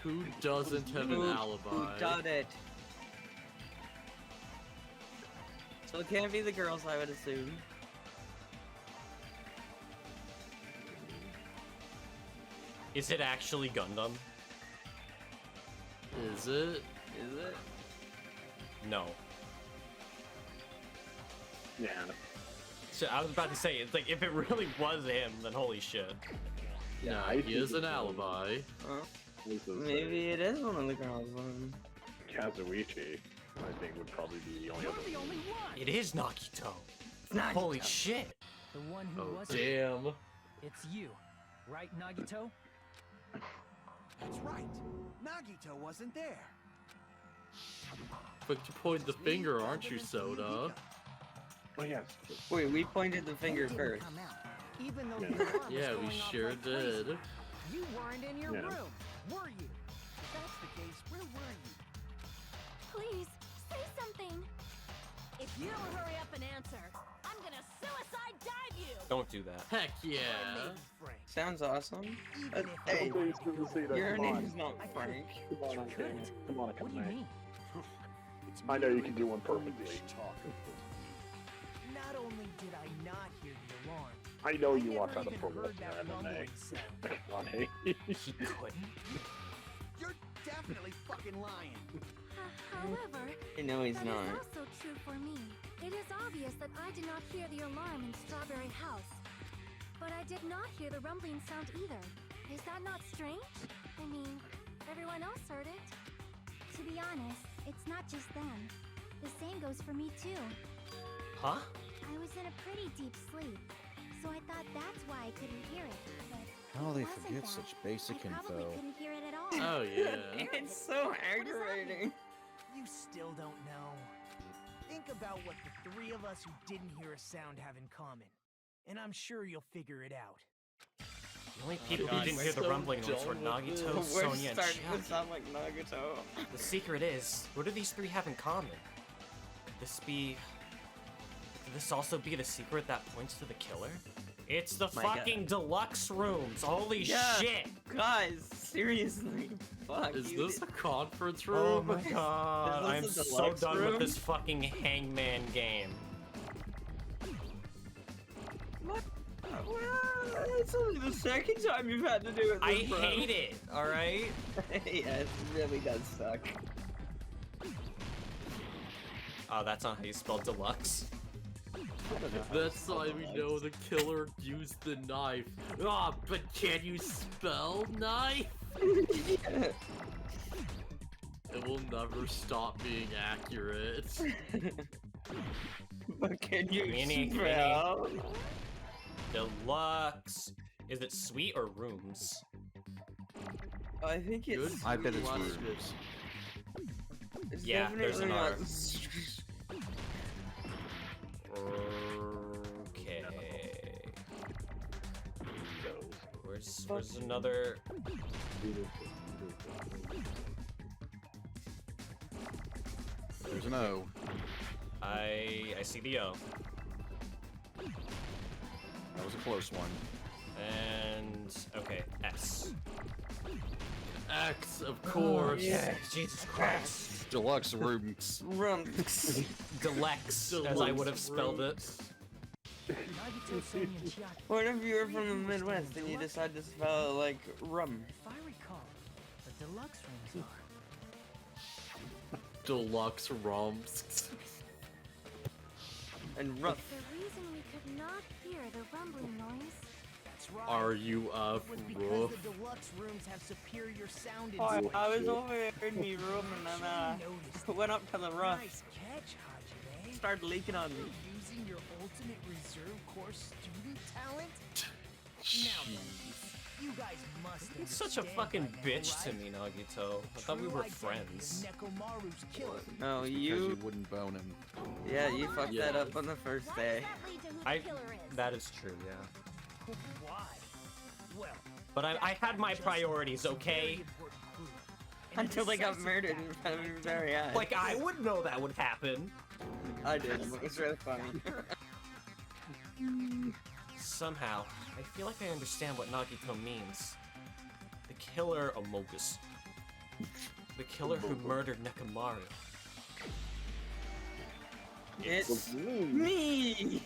Who doesn't have an alibi? Who done it? So it can't be the girls, I would assume. Is it actually Gundam? Is it? Is it? No. Yeah. So I was about to say, it's like, if it really was him, then holy shit. Yeah, I he is think an it's alibi. Maybe it is one of the girls. Kazuichi, I think, would probably be the only You're other. the only one. It is Nagito. Nagito. Holy shit. The one who Oh, wasn't. damn. It's you, right, Nagito? That's right. Nagito wasn't there. Quick to point the finger, aren't you, Soda? Oh yes. Wait, we pointed the finger Didn't first. come out, even though Yeah. the alarm was Yeah, we going off sure like crazy. did. You weren't in your Yeah. room, were you? If that's the case, where were you? Please, say something. If you don't hurry up and answer, I'm gonna suicide dive you. Don't do that. Heck Or yeah. maybe Frank. Sounds awesome. Even But, if hey, I wanted Please, to say that. your Come on. name's not Frank. Come on, okay. Come on, What do you mean? It's I know you can do merely one perfectly. foolish talk. Not only did I not hear the alarm, I know you never watch other even programs heard that in MMA. rumbling sound. Come on, hey. He couldn't? You're definitely fucking lying. However, I know he's that not. is also true for me. It is obvious that I did not hear the alarm in Strawberry House. But I did not hear the rumbling sound either. Is that not strange? I mean, everyone else heard it. To be honest, it's not just them. The same goes for me too. Huh? I was in a pretty deep sleep, so I thought that's why I couldn't hear it. But Oh, it they wasn't forget that. such basic I probably info. couldn't hear it at all. Oh yeah. It's so aggravating. You still don't know. Think about what the three of us who didn't hear a sound have in common. And I'm sure you'll figure it out. The only people God, who didn't hear the so rumbling noise were done with Nagito, this. We're Sonya, and starting to Chiaki. sound like Nagito. The secret is, what do these three have in common? Could this also be the secret that points to the killer? It's the My God. fucking deluxe rooms! Holy Yeah. shit! Guys, seriously. Fuck. Is you this a conference Oh room? my god, I'm Is this a so deluxe done room? with this fucking Hangman game. What? Well, it's only the second time you've had to do it. I this, bro. hate it, alright? Yeah, it really does suck. Oh, that's not how you spell deluxe. That's why we know the killer used the knife. Ah, but can you spell knife? Yeah. It will never stop being accurate. But can you Mini, spell? Deluxe. Is it suite or rooms? I think Good. it's. I bet it's Watch weird. this. It's Yeah, there's an definitely R. not- Okay. Where's another? There's an O. I see the O. That was a close one. And okay, S. X, of course. Yeah, Jesus Christ. Deluxe rooms. Deluxe, as I would have spelled it. Nagito, Sony, and Chiaki. What if you were from the Midwest and you decide to spell it like rum? If I recall, the deluxe rooms are. Deluxe rumps. And rough. The reason we could not hear the rumbling noise. That's right. Are you It was because rough? the deluxe rooms have superior sound and Oh, I was shit. over here in me room and then Noticed. went up to the rough. Nice catch, Hajime. Started leaking on me. Using your ultimate reserve corps student talent? Now, you guys must He's such a understand fucking by now, bitch to right? me, Nagito. I thought we True were identity friends. of Nekomaru's killer. No, Because you wouldn't bone him. Yeah, you fucked Yeah. that up on the first Why day. does that lead to who I. the killer is? That is true, yeah. Why? Well, But I had my priorities, okay? Until they got murdered in front of your very eyes. Like I would know that would happen. I did. It was really funny. Somehow, I feel like I understand what Nagito means. The killer Amogus. The killer who murdered Nekomaru. It's me!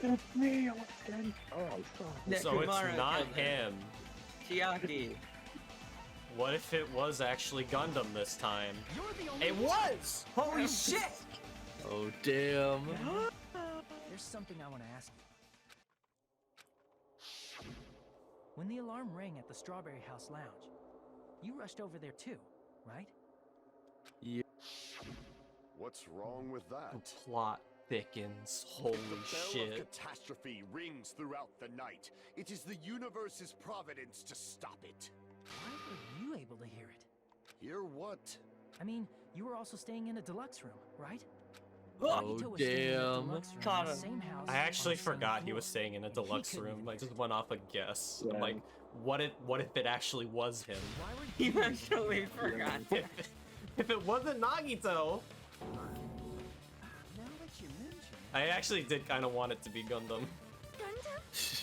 It's me, I was dead. Oh, sorry. So it's Nekomaru not killed him. Chiaki. What if it was actually Gundam this time? You're the only It was! Holy shit! Oh, damn. There's something I want to ask you. When the alarm rang at the Strawberry House Lounge, you rushed over there too, right? Yeah. What's wrong with that? The plot thickens. Holy The bell shit. of catastrophe rings throughout the night. It is the universe's providence to stop it. Why were you able to hear it? Hear what? I mean, you were also staying in a deluxe room, right? Oh, Nagito was staying in a damn. deluxe room in Caught the him. same house I actually on the same forgot he floor, was staying in a and he deluxe couldn't room. even I hear just it. went off a guess. I'm Yeah. like, what if it actually was him? Why were You you actually forgot. If it wasn't Nagito, Now that you mention it, I actually did kind of want it to be Gundam.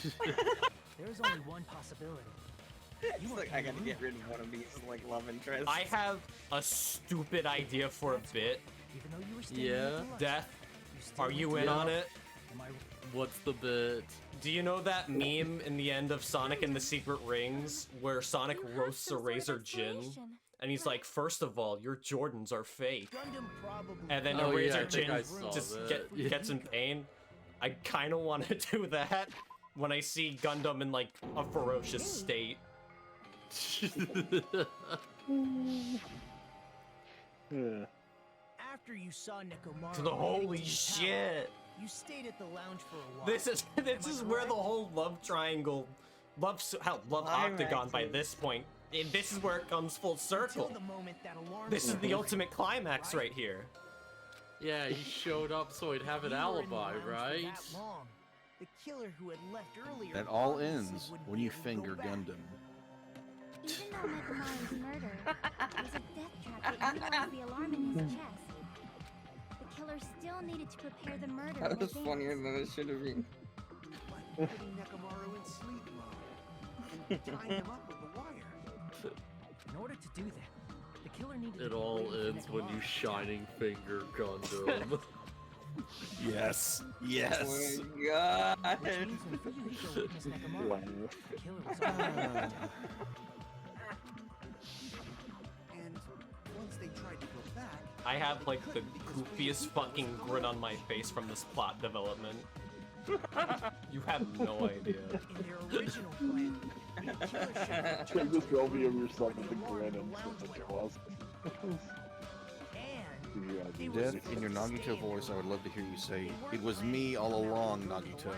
There is only one possibility. It's like, I gotta get rid of one of these, like, love interests. I have a stupid idea for a bit. Even though you were staying in Yeah. a deluxe, Death, you still are you went in to- on it? Am I What's the bit? Do you know that meme in the end of Sonic and the Secret Rings where Sonic You have roasts a some sort of Razor Jin? explanation. And he's like, first of all, your Jordans are fake. Gundam probably. And then Oh, a yeah, Razor I think Jin I saw just that. Yeah. gets in pain. I kind of want to do that when I see Gundam in like a ferocious state. Yeah. After you saw Nekomaru. To the heading holy to the shit! tower, you stayed at the lounge for a while. This is where the whole love triangle, love octagon by this point. This is where it comes full circle. Until the moment that alarm This is the sounded. ultimate climax right here. Yeah, he showed up so he'd have an You were in the alibi, lounge for right? that long. The killer who had left earlier. That all obviously ends wouldn't when be you able to finger go back. Gundam. Even though Nekomaru's murder was a death trap that utilized the alarm in his chest, the killer still needed to prepare the murder in That was advance. funnier than it should have been. like putting Nekomaru in sleep mode and tying him up with the wire. In order to do that, the killer needed It to all wait for ends when you Nekomaru. shining finger Gundam. Yes. Yes. Oh my god. Which means when Fuyuhiko witnessed Nekomaru, Wow. the killer was already And once they tried to go back, I have like the goofiest fucking grin on my face from this plot development. You have no idea. In their original plan, the killer should have Try returned this to the selfie of room yourself where with the the alarm grin in and the shit lounge that went you off. was. And Yeah, they were Death, in your supposed to Nagito stay in voice, the I would love to hear you say, room. "It was me all along, Nagito."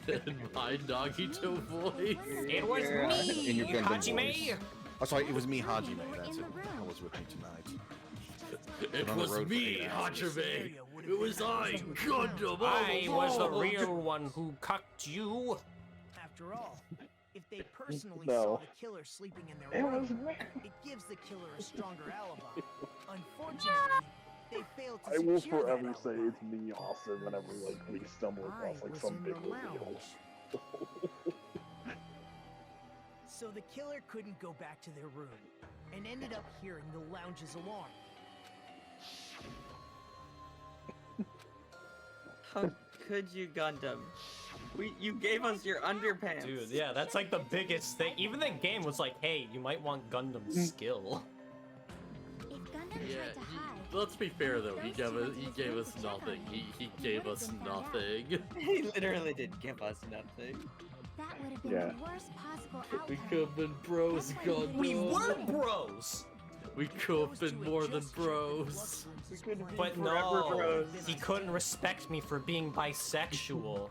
In my Nagito voice. It was Yeah. me, In your Gundam Hajime! voice. Oh, sorry, it was me, Hajime. You were That's in it. the I room. was with me tonight. It on the was road for me, 8 hours. Hajime. It was I, Gundam. all I was the along. real one who cucked you. After After all, if they personally No. saw the killer sleeping in their It room, was me. it gives the killer a stronger alibi. Unfortunately, they failed to I will secure that forever say alibi. it's me, Austin, whenever like we stumble I across like was some in big the reveal. lounge. So the killer couldn't go back to their room, and ended up hearing the lounge's alarm. How could you, Gundam? You gave us your underpants. Dude, yeah, that's like the biggest thing. Even the game was like, hey, you might want Gundam's skill. If Gundam Yeah, tried to hide, let's be fair though. He gave us nothing. He gave us nothing. He literally did give us nothing. that would have been Yeah. the worst possible We outcome. could have been bros, That's why we Gundam. We were bros! We could have been more than bros. But no, he couldn't respect me for being bisexual.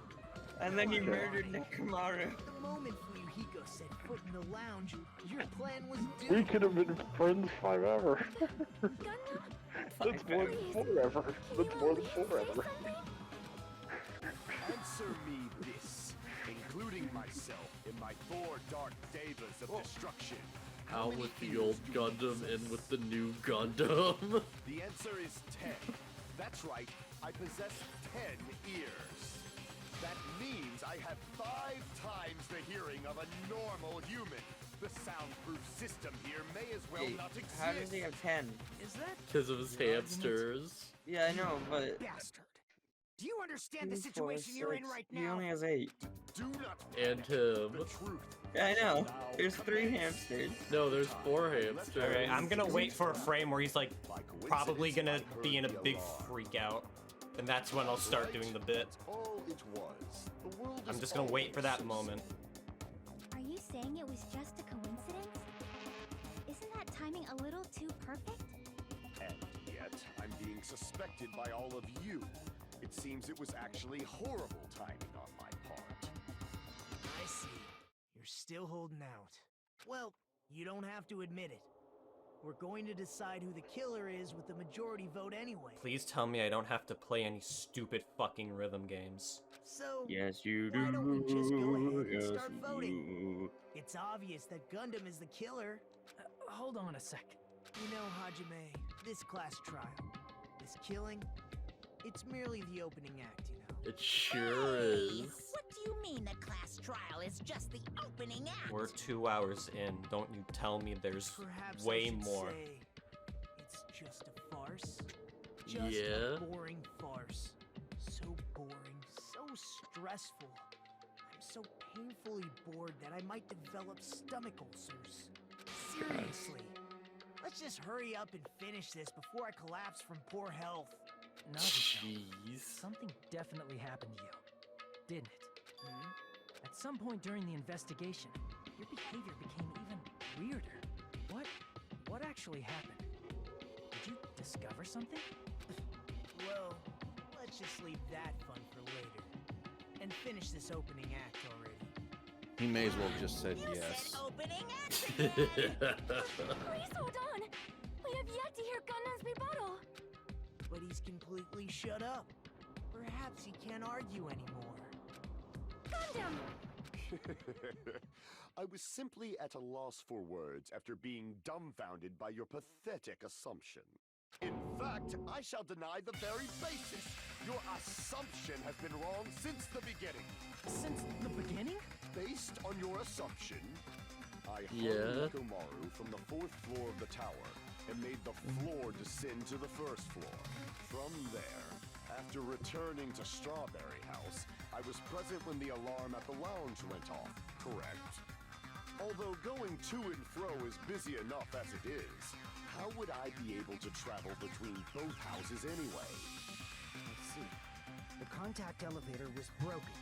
And then he murdered Nekomaru. The moment Fuyuhiko set foot in the lounge, your plan was We doomed. could have been friends forever. Gundam, That's more than forever. That's more than forever. Answer me this, including myself in my 4 dark devas of destruction. Out with the old Gundam and with the new Gundam. The answer is 10. That's right, I possess 10 ears. That means I have 5 times the hearing of a normal human. The soundproof system here may as well Wait, not exist. how does he have 10? Is that Because of his hamsters. Yeah, I know, but bastard? Do you understand the 2, 4, situation you're in 6, right He now? only has 8. Do not And the him. truth. Yeah, I know. There's 3 hamsters. No, there's 4 hamsters. Okay, I'm gonna wait for a frame where he's like By coincidence, probably gonna I've heard be in a the big alarm. freak out. And that's when I'll start doing the bit. All it was. The world I'm is just gonna wait for that always so moment. are you saying it was just a coincidence? Isn't that timing a little too perfect? And yet, I'm being suspected by all of you. It seems it was actually horrible timing on my part. I see. You're still holding out. Well, you don't have to admit it. We're going to decide who the killer is with the majority vote anyway. Please tell me I don't have to play any stupid fucking rhythm games. So, Yes, you do. why don't we just go ahead and Yes, start you voting? do. It's obvious that Gundam is the killer. Hold on a sec. You know, Hajime, this class trial, this killing, it's merely the opening act, you know. It sure is. What do you mean the class trial is just the opening act? We're 2 hours in. Don't you tell me there's Perhaps I way should more. say it's just a farce. Just Yeah. a boring farce. So boring, so stressful. I'm so painfully bored that I might develop stomach ulcers. Seriously. Let's just hurry up and finish this before I collapse from poor health. Nagito, Jeez. something definitely happened to you, didn't it? Hmm? At some point during the investigation, your behavior became even weirder. What actually happened? Did you discover something? Well, let's just leave that fun for later. And finish this opening act already. He may as well have just said You yes. said opening act. Please hold on. We have yet to hear Gundam's rebuttal. But he's completely shut up. Perhaps he can't argue anymore. Gundam! I was simply at a loss for words after being dumbfounded by your pathetic assumption. In fact, I shall deny the very basis. Your assumption has been wrong since the beginning. Since the beginning? Based on your assumption, I Yeah. hung Nekomaru from the 4th floor of the tower and made the floor descend to the 1st floor. From there, after returning to Strawberry House, I was present when the alarm at the lounge went off, correct? Although going to and fro is busy enough as it is, how would I be able to travel between both houses anyway? Let's see. The contact elevator was broken.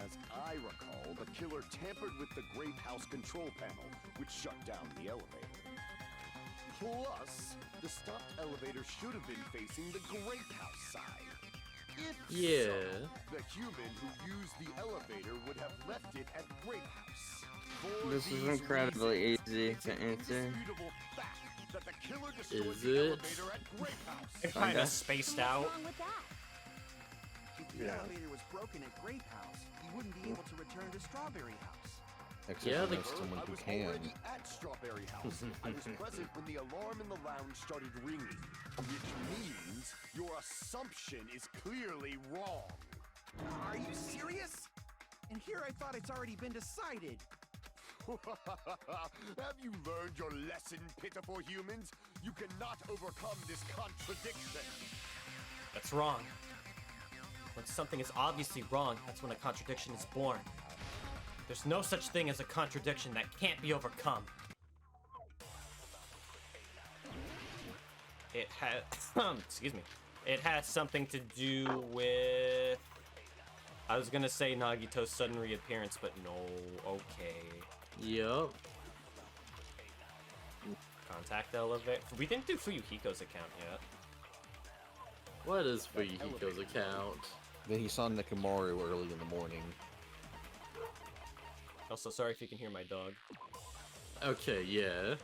As I recall, the killer tampered with the Grape House control panel, which shut down the elevator. Plus, the stopped elevator should have been facing the Grape House side. If Yeah. so, the human who used the elevator would have left it at Grape House. For This is these incredibly reasons, easy it's to an answer. indisputable fact that the killer destroyed Is the it? elevator at Grape House. It kind Okay. of spaced What's out. wrong with that? the Yeah. elevator was broken at Grape House, you wouldn't be able to return to Strawberry House. Except Yeah, for they- there's someone I who was can. already at Strawberry House. I was present when the alarm in the lounge started ringing, which means your assumption is clearly wrong. Are you serious? And here I thought it's already been decided. Have you learned your lesson, pitiful humans? You cannot overcome this contradiction. That's wrong. When something is obviously wrong, that's when a contradiction is born. There's no such thing as a contradiction that can't be overcome. It has, excuse me. It has something to do with... I was gonna say Nagito's sudden reappearance, but no, okay. Yup. Contact elevator. We didn't do Fuyuhiko's account yet. What is Fuyuhiko's account? Then he saw Nekomaru early in the morning. Also, sorry if you can hear my dog. Okay, yeah.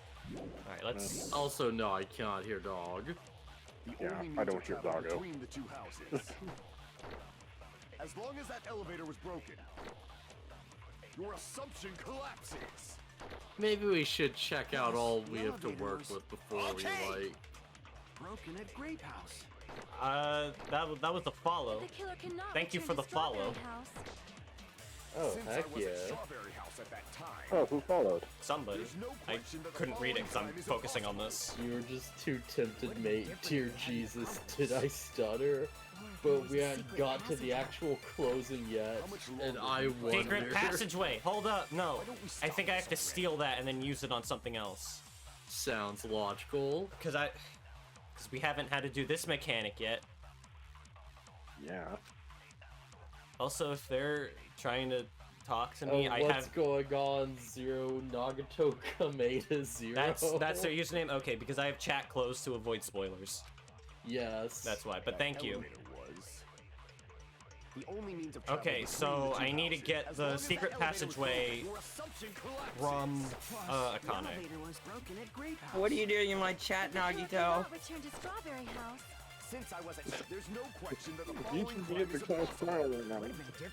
Alright, let's... Also, no, I cannot hear dog. The Yeah, only I means don't of hear travel doggo. between the two houses. As long as that elevator was broken, your assumption collapses. Maybe we should check out all we have to work with before we, like... Broken at Grape House. That was the follow. The killer cannot Thank you return for to the follow. Strawberry House. Oh, Since heck I was yeah. at Strawberry House at that time, Oh, who followed? Somebody. there's no I question that the couldn't read it because I'm following time is focusing on impossible. this. You were just too tempted, mate. Dear Jesus, did I stutter? But we hadn't got to the actual closing yet, and I wonder... Secret passageway! Hold up! No. Why don't we I stop think I have to this steal that and then use it on something else. Sounds logical. Because we haven't had to do this mechanic yet. Yeah. Also, if they're trying to talk to me, I what's have... going on, Zero Nagato Kameda Zero? That's their username? Okay, because I have chat closed to avoid spoilers. Yes. That's why, but thank you. Elevator was the only means of travel Okay, between so the two I need to houses. get As the long as secret that elevator was passageway broken, your assumption collapses. from, The Akane. elevator was broken at Grape House. What are you doing in my chat, The killer Nagito? cannot return to Strawberry House. Since I was at, there's no question that the You following should be crime at the is class impossible. trial right now.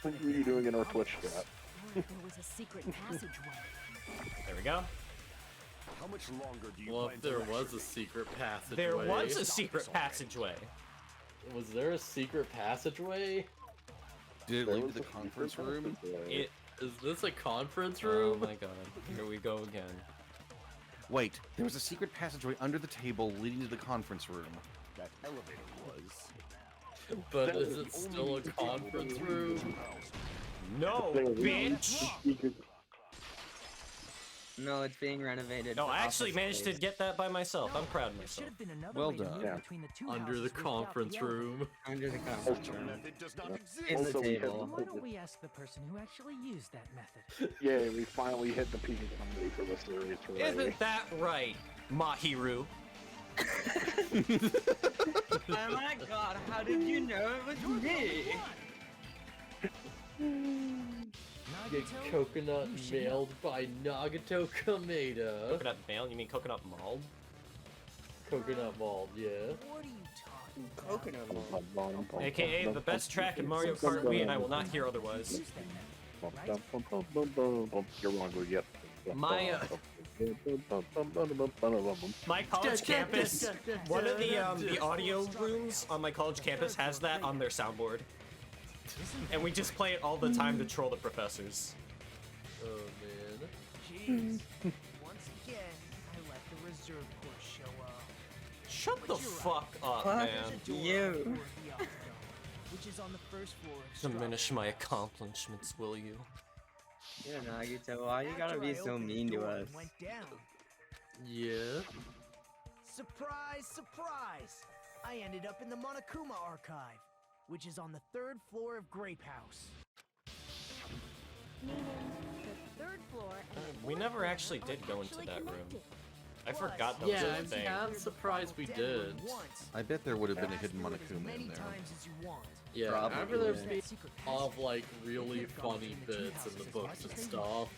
What are you doing in our Twitch chat? What if there was a secret passageway? There we go. How much longer do you Well, plan if to there lecture was a me? secret passageway... There was a Stop secret this already. passageway. Was there a secret passageway? Did it There lead was to the a conference secret room? passageway. It... Is this a conference Oh room? my god. Here we go again. Wait, there was a secret passageway under the table leading to the conference room. That elevator was. But That is was it the still a only conference room? No, There was a bitch! secret- No, it's being renovated. No, for I actually office managed to space. get that by myself. I'm proud of There should myself. have been another Well way to done. move Yeah. between the two Under the houses without conference elevator. room. Under the conference room. Method does not exist. In the Also, we had table. Why don't we ask the person who actually used that method? Yeah, we finally hit the peak of comedy for the series. Hooray. Isn't that right, Mahiru? Oh my god, how did you know it was me? Get Nagito, coconut you should mailed by Nagato Kameda. Coconut mail? You mean coconut mauled? Coconut mauled, yeah. What are you talking about? Coconut ball. AKA the best track in Mario Kart Wii, and I will not hear otherwise. Use that method, right? You're wrong, but yes. My, My college campus, one of the audio rooms on my college campus has that on their soundboard. And we just play it all the time to troll the professors. Oh man. Jeez. Once again, I let the reserve corps show up. Shut the fuck up, Fuck man. There's a door you. for the Octagon, which is on the first floor of Diminish Strawberry my House. accomplishments, will you? Yeah, Nagito, why you gotta After be I so opened the mean to door us? and went down. Yeah. Surprise, surprise! I ended up in the Monokuma Archive, which is on the third floor of Grape House. Meaning the third floor and the We fourth never floor actually are did go into actually that room. connected. I forgot that was Yeah, a thing. I'm surprised we did. I bet there would have been a hidden Ask for it as Monokuma many in there. times as you want. Yeah, Probably. after there's Yeah. been of like really funny bits in the books and stuff.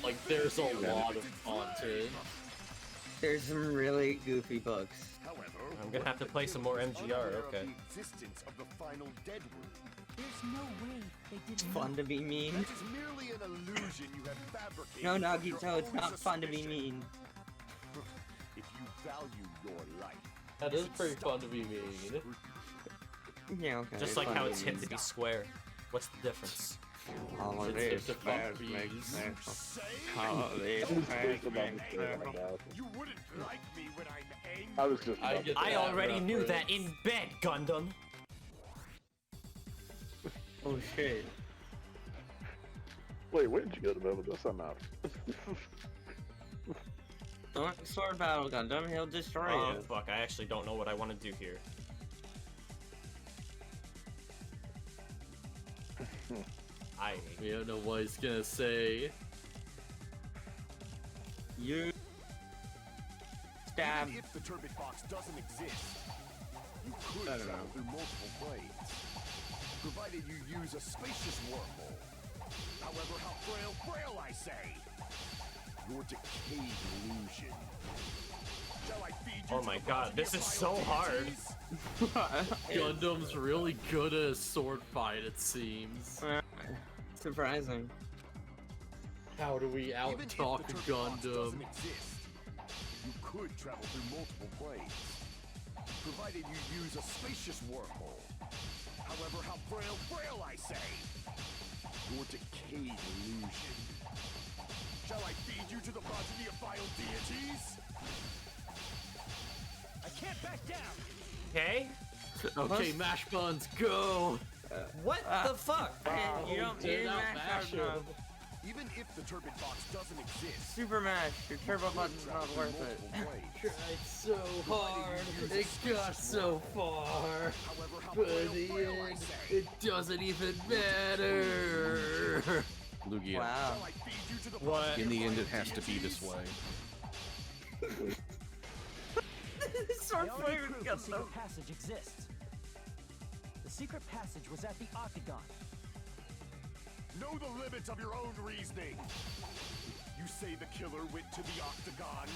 Like there's a lot of content. There's some really goofy books. However, I'm gonna have to play some more MGR, unaware okay. Of the existence of the final Deadwood. There's no way they It's didn't fun know. to be mean. That is merely an illusion you have fabricated. No, from your Nagito, it's own not fun to be suspicion. mean. If you value your life, That you is should pretty stop fun to be being mean. scrupulous. Yeah, okay. Just like fun how to it's be hit to be mean. square. What's the difference? All of It's this hit to fuck makes me bees. special. Say? All of this Who's makes about me to say that special. now? You wouldn't like me when I'm angry. I was just I about get to I that already knew that reference. in bed, Gundam. Oh shit. Wait, where did you go to move this? I'm out. Don't sword battle Gundam, he'll destroy Oh you. fuck, I actually don't know what I want to do here. We don't know what he's gonna say. You stab. Even if the turbid box doesn't exist, you could I don't travel know. through multiple planes, provided you use a spacious wormhole. However, how frail I say. Your decayed illusion. Shall I feed you Oh to my the god, progeny this of is so vile hard. deities? Gundam's really good at a sword fight, it seems. Surprising. How do we Even if out-talk the turbid box Gundam? doesn't exist, you could travel through multiple planes, provided you use a spacious wormhole. However, how frail I say. Your decayed illusion. Shall I feed you to the progeny of vile deities? I can't back down. Okay? Okay, mash buns, go! What the fuck? You don't Turn need out mash mash up. him. Even if the turbid box doesn't exist, Super mash. Your turbo you could button's travel not through worth it. multiple planes. Tried so hard, it got so far, However, how but in the frail I end, say. it doesn't even matter. Lugia. Wow. Shall I feed you to the What? progeny In of the end, vile it has to be this deities? way. Sword I already fight proved got the secret passage exists. The secret passage was at the Octagon. Know the limits of your own reasoning. You say the killer went to the Octagon.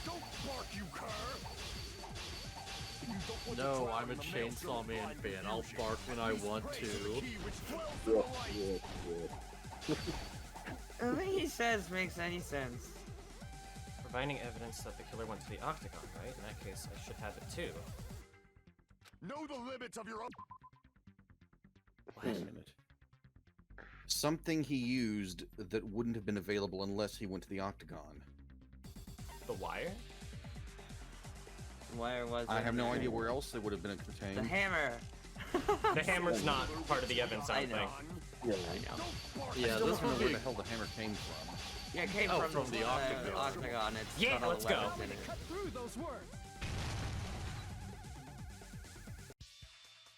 Don't bark, you cur. If you don't want to No, drown I'm a in the maelstrom Chainsaw of Man blind fan. I'll confusion, bark when I please want pray for the to. key which dwells in the light. Nothing he says makes any sense. Providing evidence that the killer went to the Octagon, right? In that case, I should have it too. Know the limits of your own. Wait a minute. Something he used that wouldn't have been available unless he went to the Octagon. The wire? Where was I it? have no idea where else they would have been contained. The hammer. The hammer's not part of the evidence, I I don't know. think. Yeah. I know. Yeah, Still this don't know would where be the hell the hammer came from. Yeah, it came Oh, from from the the Octagon. Octagon. It's Yeah, got all let's the go. weapons in it. Cut through those words.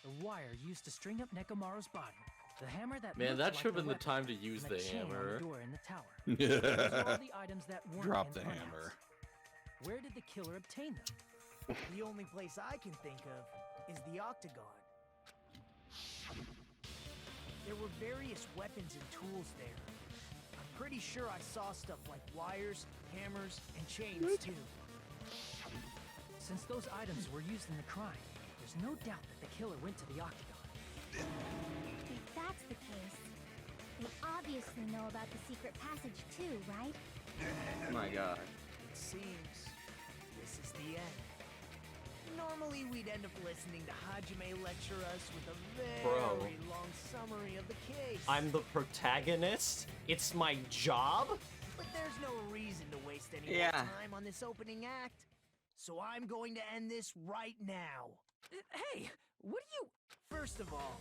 The wire used to string up Nekomaru's body. The hammer that Man, looked that like should have the been the weapon, time to use and the chain on hammer. the door in the tower. Those are all the items that weren't Drop in the Funhouse. hammer. Where did the killer obtain them? The only place I can think of is the Octagon. There were various weapons and tools there. I'm pretty sure I saw stuff like wires, hammers, and chains too. Since those items were used in the crime, there's no doubt that the killer went to the Octagon. If that's the case, they obviously know about the secret passage too, right? Oh my god. It seems this is the end. Normally we'd end up listening to Hajime lecture us with a very Bro. long summary of the case. I'm the protagonist? It's my job? But there's no reason to waste any Yeah. more time on this opening act. So I'm going to end this right now. Hey, what are you... First of all,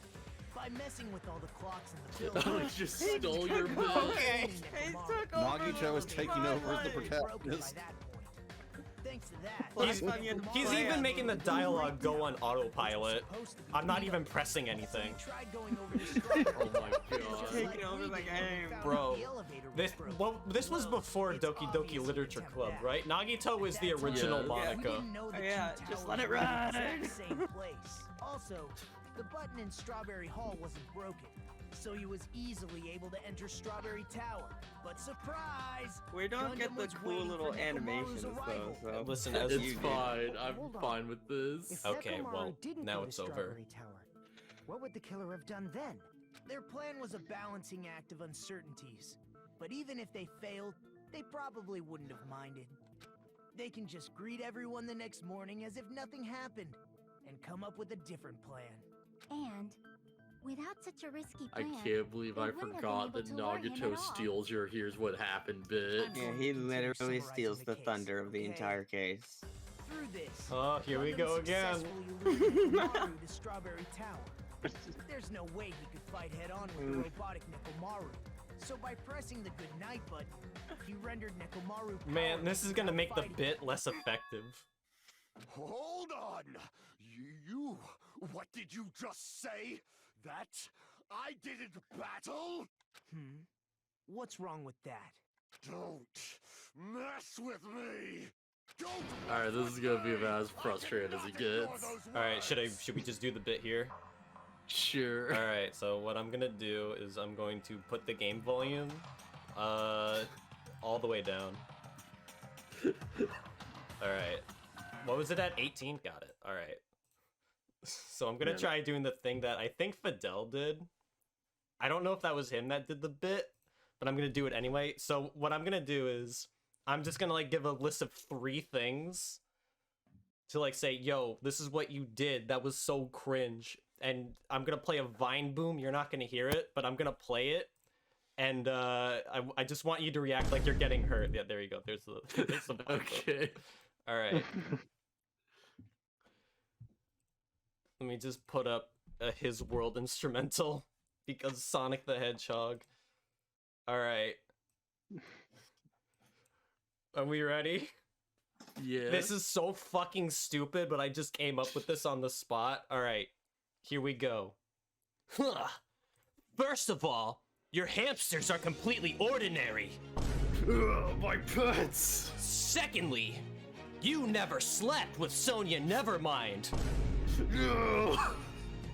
by messing with all the clocks in the building, I just stole your bill. Okay. He took over. Nagito is taking my over as the life. broken by protagonist. that point. Thanks to that, He's- Nekomaru He's Play even it. making the dialogue go on autopilot. supposed to be I'm not beat even up. pressing So anything. we tried going over to Strawberry Oh my Hill, god. just Taking like over we the did when we game. found Bro, out the elevator was This broken. this was Well, before it's Doki obvious Doki we Literature didn't Club, have right? Nagito is the At that original Yeah. time, we Monica. didn't know the Yeah, two just towers let it were in the ride. exact same place. Also, the button in Strawberry Hall wasn't broken. so he was easily able to enter Strawberry Tower. But surprise! We don't get Gundam the was cool waiting little for Nekomaru's animations though. arrival. So Listen, as It's you fine. I'm Hold on. fine with this. If Okay, Nekomaru well, didn't now go to it's over. Strawberry Tower, what would the killer have done then? Their plan was a balancing act of uncertainties. But even if they failed, they probably wouldn't have minded. They can just greet everyone the next morning as if nothing happened, and come up with a different plan. And without such a risky I plan, can't believe they I wouldn't have been forgot able that to lure him Nagato at all. steals your "Here's what happened" bit. yeah, he literally steals the thunder of the entire case. Through this, Oh, here we Gundam go again. successfully lured Nekomaru to Strawberry Tower. There's no way he could fight head-on with the robotic Nekomaru. So by pressing the goodnight button, he rendered Nekomaru Man, this is gonna without make the fighting. bit less effective. Hold on! You... What did you just say? That I didn't battle? What's wrong with that? Don't mess with me! Don't Alright, this is gonna be about as frustrated as he gets. Alright, should we just do the bit here? Sure. Alright, so what I'm gonna do is I'm going to put the game volume all the way down. Alright. What was it at? 18? Got it. Alright. So I'm gonna try doing the thing that I think Fidel did. I don't know if that was him that did the bit, but I'm gonna do it anyway. So what I'm gonna do is I'm just gonna like give a list of 3 things to like say, yo, this is what you did. That was so cringe. And I'm gonna play a Vine Boom. You're not gonna hear it, but I'm gonna play it. And I just want you to react like you're getting hurt. Yeah, there you go. There's the Vine Boom. Okay. All right. Let me just put up a His World instrumental because Sonic the Hedgehog. All right. Are we ready? Yeah. This is so fucking stupid, but I just came up with this on the spot. All right. Here we go. First of all, your hamsters are completely ordinary. My pets! Secondly, you never slept with Sonia Nevermind.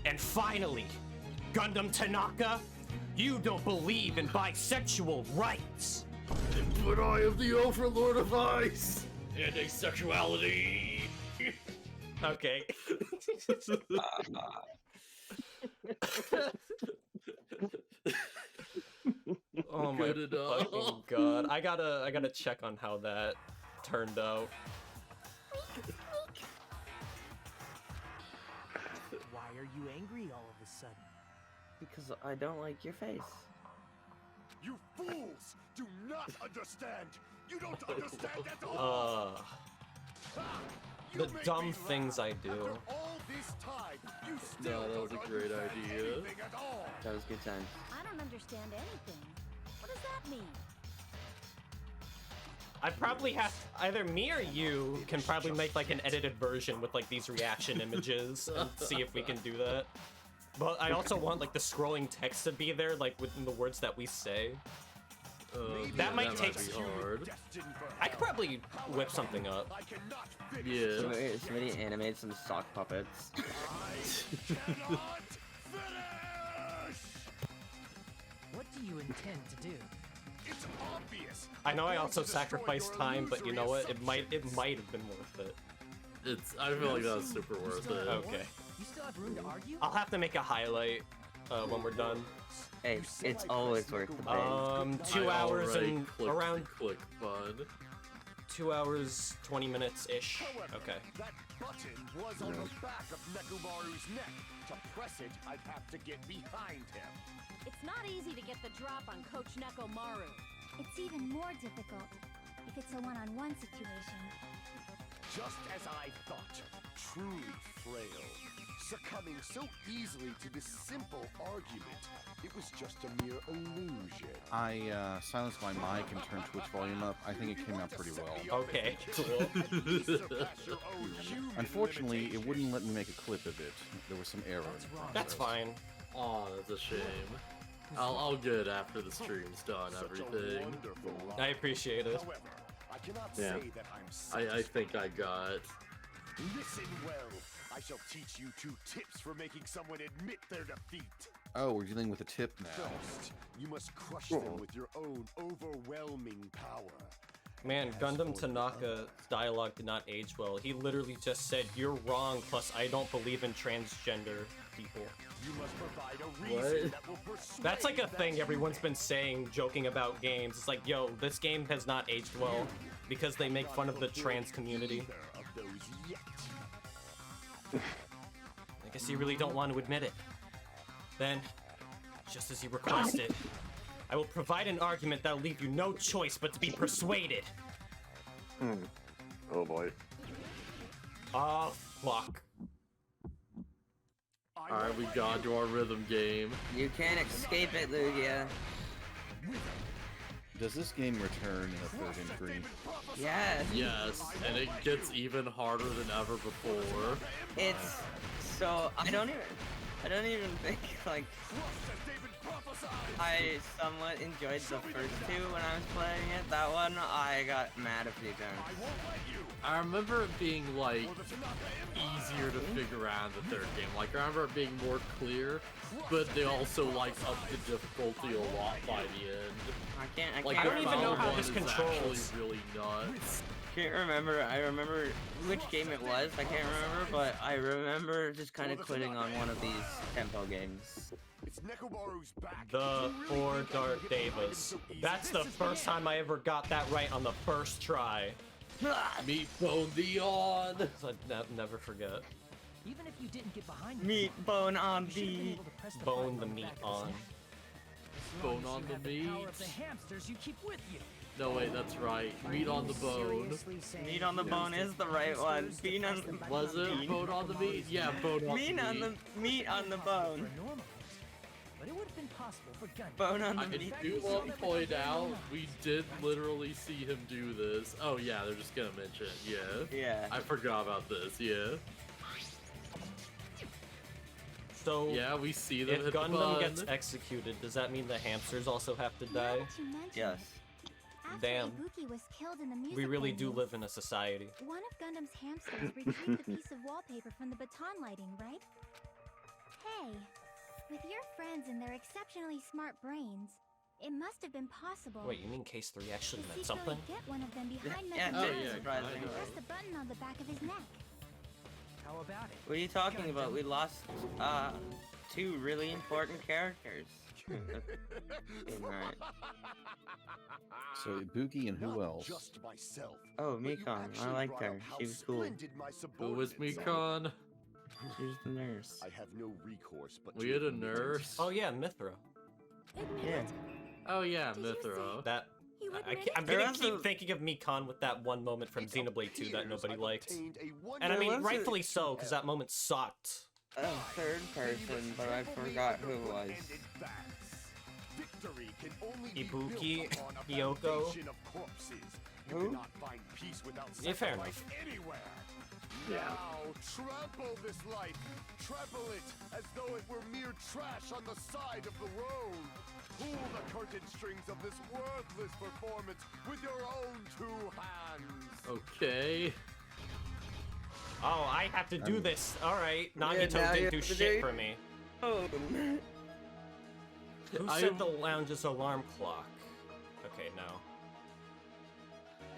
And finally, Gundam Tanaka, you don't believe in bisexual rights. But I am the Overlord of Ice! And asexuality! Okay. Oh my Good enough. fucking god. I gotta check on how that turned out. Why are you angry all of a sudden? Because I don't like your face. You fools do not understand! You don't understand at all! The dumb things I do. After all this time, you still No, that was don't a great understand idea. anything at all. That was good times. I don't understand anything. What does that mean? I probably have either me or you can probably make like an edited version with like these reaction images and see if we can do that. But I also want like the scrolling text to be there, like within the words that we say. That might take. be hard. I could probably whip something up. Yeah. Somebody animate some sock puppets. What do you intend to do? It's obvious. I know I also sacrificed time, but you know what? It might have been worth it. I feel like that was super worth it. Okay. You still have room to argue? I'll have to make a highlight when we're done. Hey, it's always worth the pain. 2 hours and click, around click fun. 2 hours 20 minutes ish. Okay. That button was on the back of Nekomaru's neck. To press it, I'd have to get behind him. It's not easy to get the drop on Coach Nekomaru. It's even more difficult if it's a one-on-one situation. Just as I thought, truly frail. Succumbing so easily to this simple argument. It was just a mere illusion. I silenced my mic and turned Twitch volume up. I think it came out pretty well. Okay, cool. Unfortunately, it wouldn't let me make a clip of it. There was some error. That's fine. Aw, that's a shame. I'll get it after the stream's done, everything. I appreciate it. However, I cannot Yeah. say that I'm I think I got. Listen well. I shall teach you 2 tips for making someone admit their defeat. Oh, we're dealing with a tip now. First, you must crush them with your own overwhelming power. Man, Gundam Tanaka's dialogue did not age well. He literally just said, "You're wrong, plus I don't believe in transgender people." You must provide a reason that will persuade. That's like a thing everyone's been saying, joking about games. It's like, yo, this game has not aged well because they make fun of the trans community. Of those yet. I guess you really don't want to admit it. Then, just as you requested, I will provide an argument that'll leave you no choice but to be persuaded. Oh boy. Oh, fuck. Alright, we got into our rhythm game. You can't escape it, Lugia. Does this game return in a third entry? Yes. Yes, and it gets even harder than ever before. It's so I don't even think like I somewhat enjoyed the first two when I was playing it. That one I got mad a few times. I remember it being like easier to figure out in the third game. Like I remember it being more clear, but they also like upped the difficulty a lot by the end. I don't even know how this controls. Actually really nuts. Can't remember. I remember which game it was. I can't remember, but I remember just kind of quitting on one of these tempo games. It's Nekomaru's back. The Four Dark Devas. That's the first time I ever got that right on the first try. Meat Bone Beyond. I'd never forget. Even if you didn't get behind Meat bone on the bone the meat on. Bone on the meat. Power of the hamsters you keep with you. No wait, that's right. Meat on the bone. Meat on the bone is the right one. Bean on the Was it bone on the meat? Yeah, bone on the meat. Meat on the bone. But it would have been possible for Gundam. Bone on the I meat. do want to point out, we did literally see him do this. Oh yeah, they're just gonna mention it. Yeah. Yeah. I forgot about this. Yeah. So yeah, we see them if hit the Gundam bun. gets executed, does that mean the hamsters also have to die? Yes. After Damn. Ibuki was killed in the music We really do venue, live in a society. one of Gundam's hamsters retrieved a piece of wallpaper from the baton lighting, right? Hey, with your friends and their exceptionally smart brains, it must have been possible. Wait, you mean Case 3 actually to meant secretly something? get one of them behind Yeah, Mecha's yeah, back surprisingly. and press the button on the back of his neck. How about it? What are you talking about? We lost two really important characters. In that. So Ibuki and who else? Just myself. Oh, Mikon. I liked her. She was cool. Who was Mikon? She was the nurse. I have no recourse but We had a nurse. Oh yeah, Mithra. Yeah. Oh yeah, Mithra. That I'm There gonna was keep a- thinking of Mikon with that one moment from Xenoblade 2 that nobody liked. And I There mean, was a- rightfully so, because that moment sucked. A third person, but I forgot who it was. Victory can only Ibuki, be built upon a Hiyoko. foundation of corpses. You Who? cannot find peace without Yeah, fair sacrifice anywhere. Now, trample this life. Trample it as though it were mere trash on the side of the road. Pull the curtain strings of this worthless performance with your own two hands. Okay. Oh, I have to do this. Alright, now Nagito you didn't do have to shit do- for me. Oh. Who said the lounge's alarm clock? Okay, no.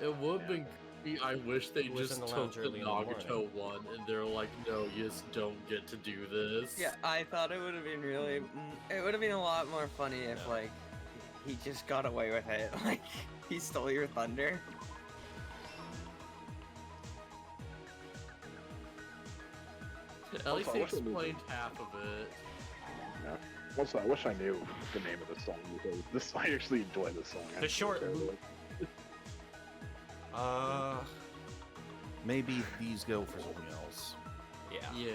It would have been creepy. I wish they Who was just in the took lounge the early in the Nagato one and they're like, no, you just don't get to do this. Yeah, I thought it would have been really. It would have been a lot more funny if, like, he just got away with it. Like, he stole your thunder. At least Also, he I wish it was- explained half of it. Yeah. Also, I wish I knew the name of the song because this I actually enjoy this song. The short. Maybe these go for something else. Yeah. Yeah.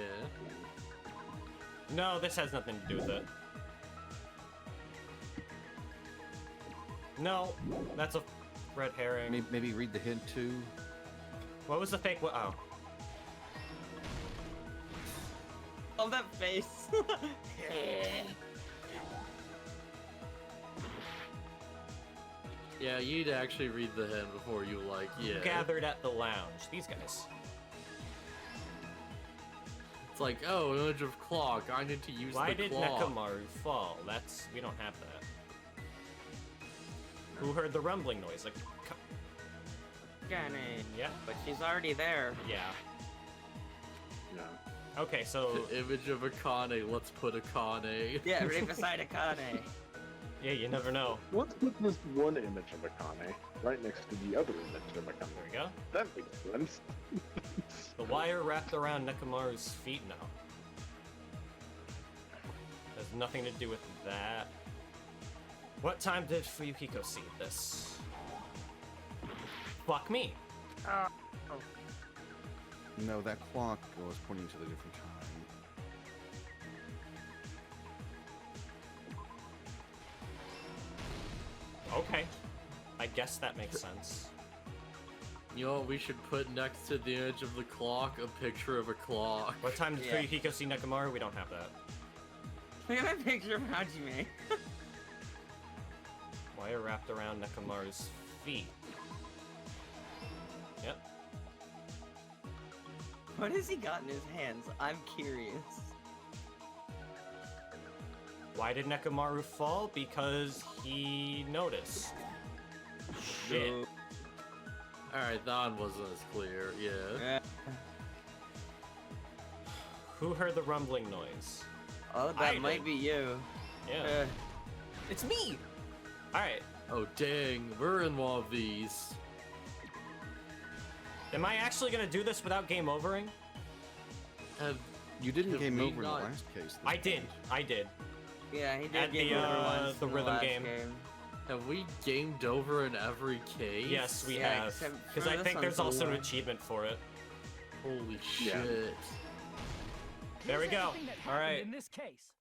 No, this has nothing to do with it. No, that's a red herring. Maybe read the hint too. What was the fake? Oh. Oh, that face. Yeah, you'd actually read the hint before you yeah. Gathered at the lounge. These guys. It's like, oh, image of clock. I need to use Why the did clock. Nekomaru fall? We don't have that. Who heard the rumbling noise? Like, Kane. yeah? But she's already there. Yeah. Yeah. Okay, so... The image of Akane, let's put Akane. Yeah, right beside Akane. Yeah, you never know. Let's put this one image of Akane right next to the other image of Akane. There we go. That makes sense. The wire wrapped around Nekomaru's feet now. Has nothing to do with that. What time did Fuyuhiko see this? Fuck me. No, that clock was pointing to the different time. Okay. I guess that makes sense. You know what we should put next to the image of the clock? A picture of a clock. What time did Fuyuhiko see Nekomaru? We don't have that. Look at that picture of Hajime. Wire wrapped around Nekomaru's feet. Yep. What has he got in his hands? I'm curious. Why did Nekomaru fall? Because he noticed. Shit. Alright, that one wasn't as clear, yeah. Who heard the rumbling noise? Oh, that might be you. Yeah. It's me! Alright. Oh, dang, we're in one of these. Am I actually gonna do this without game overing? You didn't Have game we over in the not- last case. I did. I did. Yeah, he did At game the, over once the in rhythm last game. Have we gamed over in every case? Yes, we Yeah, have. except Because for I this think there's one's also an one. achievement for it. Holy Yeah. shit. There we go. Everything that happened Alright. In this case.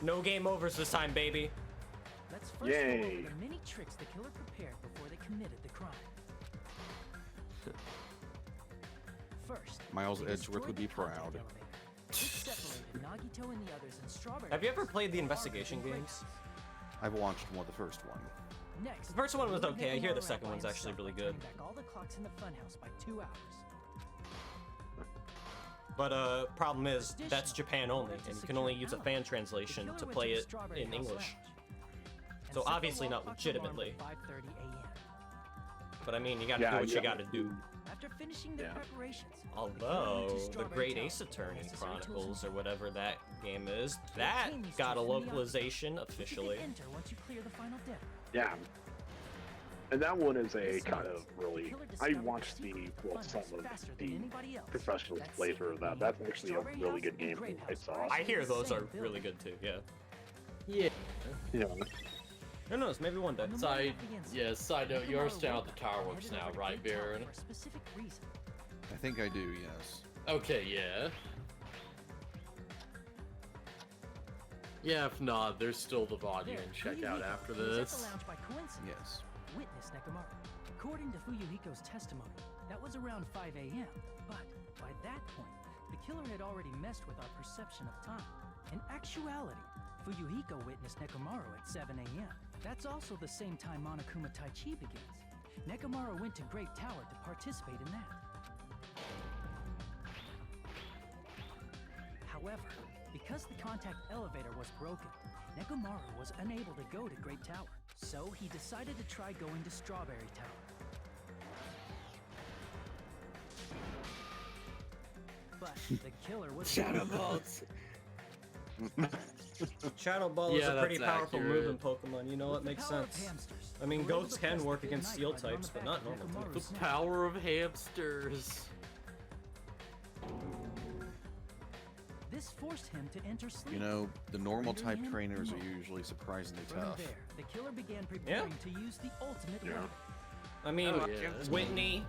No game overs this time, baby. Let's first go Yay. over the many tricks the killer prepared before they committed the crime. First, Miles they Edgeworth would destroyed be the contact proud. elevator, which separated Nagito and the others in Strawberry Have you ever House played the from investigation Margaret and games? I've watched the first one. Grace. Next, The first one was they lured okay. I hear the Nekomaru out second by one's actually himself really by good. turning back all the clocks in the funhouse by 2 hours. But problem is, that's Additionally, Japan in only, order to and you can secure only use a power, fan the translation killer to went play the it Strawberry in House English. lounge and So set the obviously wall not clock alarm legitimately. for 5:30 a.m. But I mean, you gotta do what you gotta do. After finishing their preparations, Although, the Great Ace Attorney Chronicles, or whatever that game is, that got a localization officially. enter once you clear the final dip. Yeah. And that one is a kind of really. I watched some of the professionals playthrough of that. That's actually a really good game from I saw. I hear those are really good too, yeah. Yeah. Yeah. Who knows, maybe one day. Side note, you understand how the tower works now, right, Baron? For a specific reason. I think I do, yes. Okay, yeah. Yeah, if not, there's still the VOD you can check out after He was at the this. lounge by coincidence. Yes. Witness Nekomaru. According to Fuyuhiko's testimony, that was around 5 a.m. But by that point, the killer had already messed with our perception of time. In actuality, Fuyuhiko witnessed Nekomaru at 7 a.m. That's also the same time Monokuma Tai Chi begins. Nekomaru went to Great Tower to participate in that. However, because the contact elevator was broken, Nekomaru was unable to go to Great Tower. So he decided to try going to Strawberry Tower. But the killer was Shadow Balls. Shadow Ball is Yeah, a pretty that's powerful accurate. move in Pokemon, you know what makes Power of sense. hamsters. I mean, They were able goats to can press work day against and steel night right on types, the but back not of normal Nekomaru's types. The neck. power of hamsters. This forced him to enter sleep. You know, the normal Rendering type him trainers are immobile. usually surprisingly From tough. there, the killer began preparing to use the ultimate weapon. I mean, Oh, yeah. Whitney,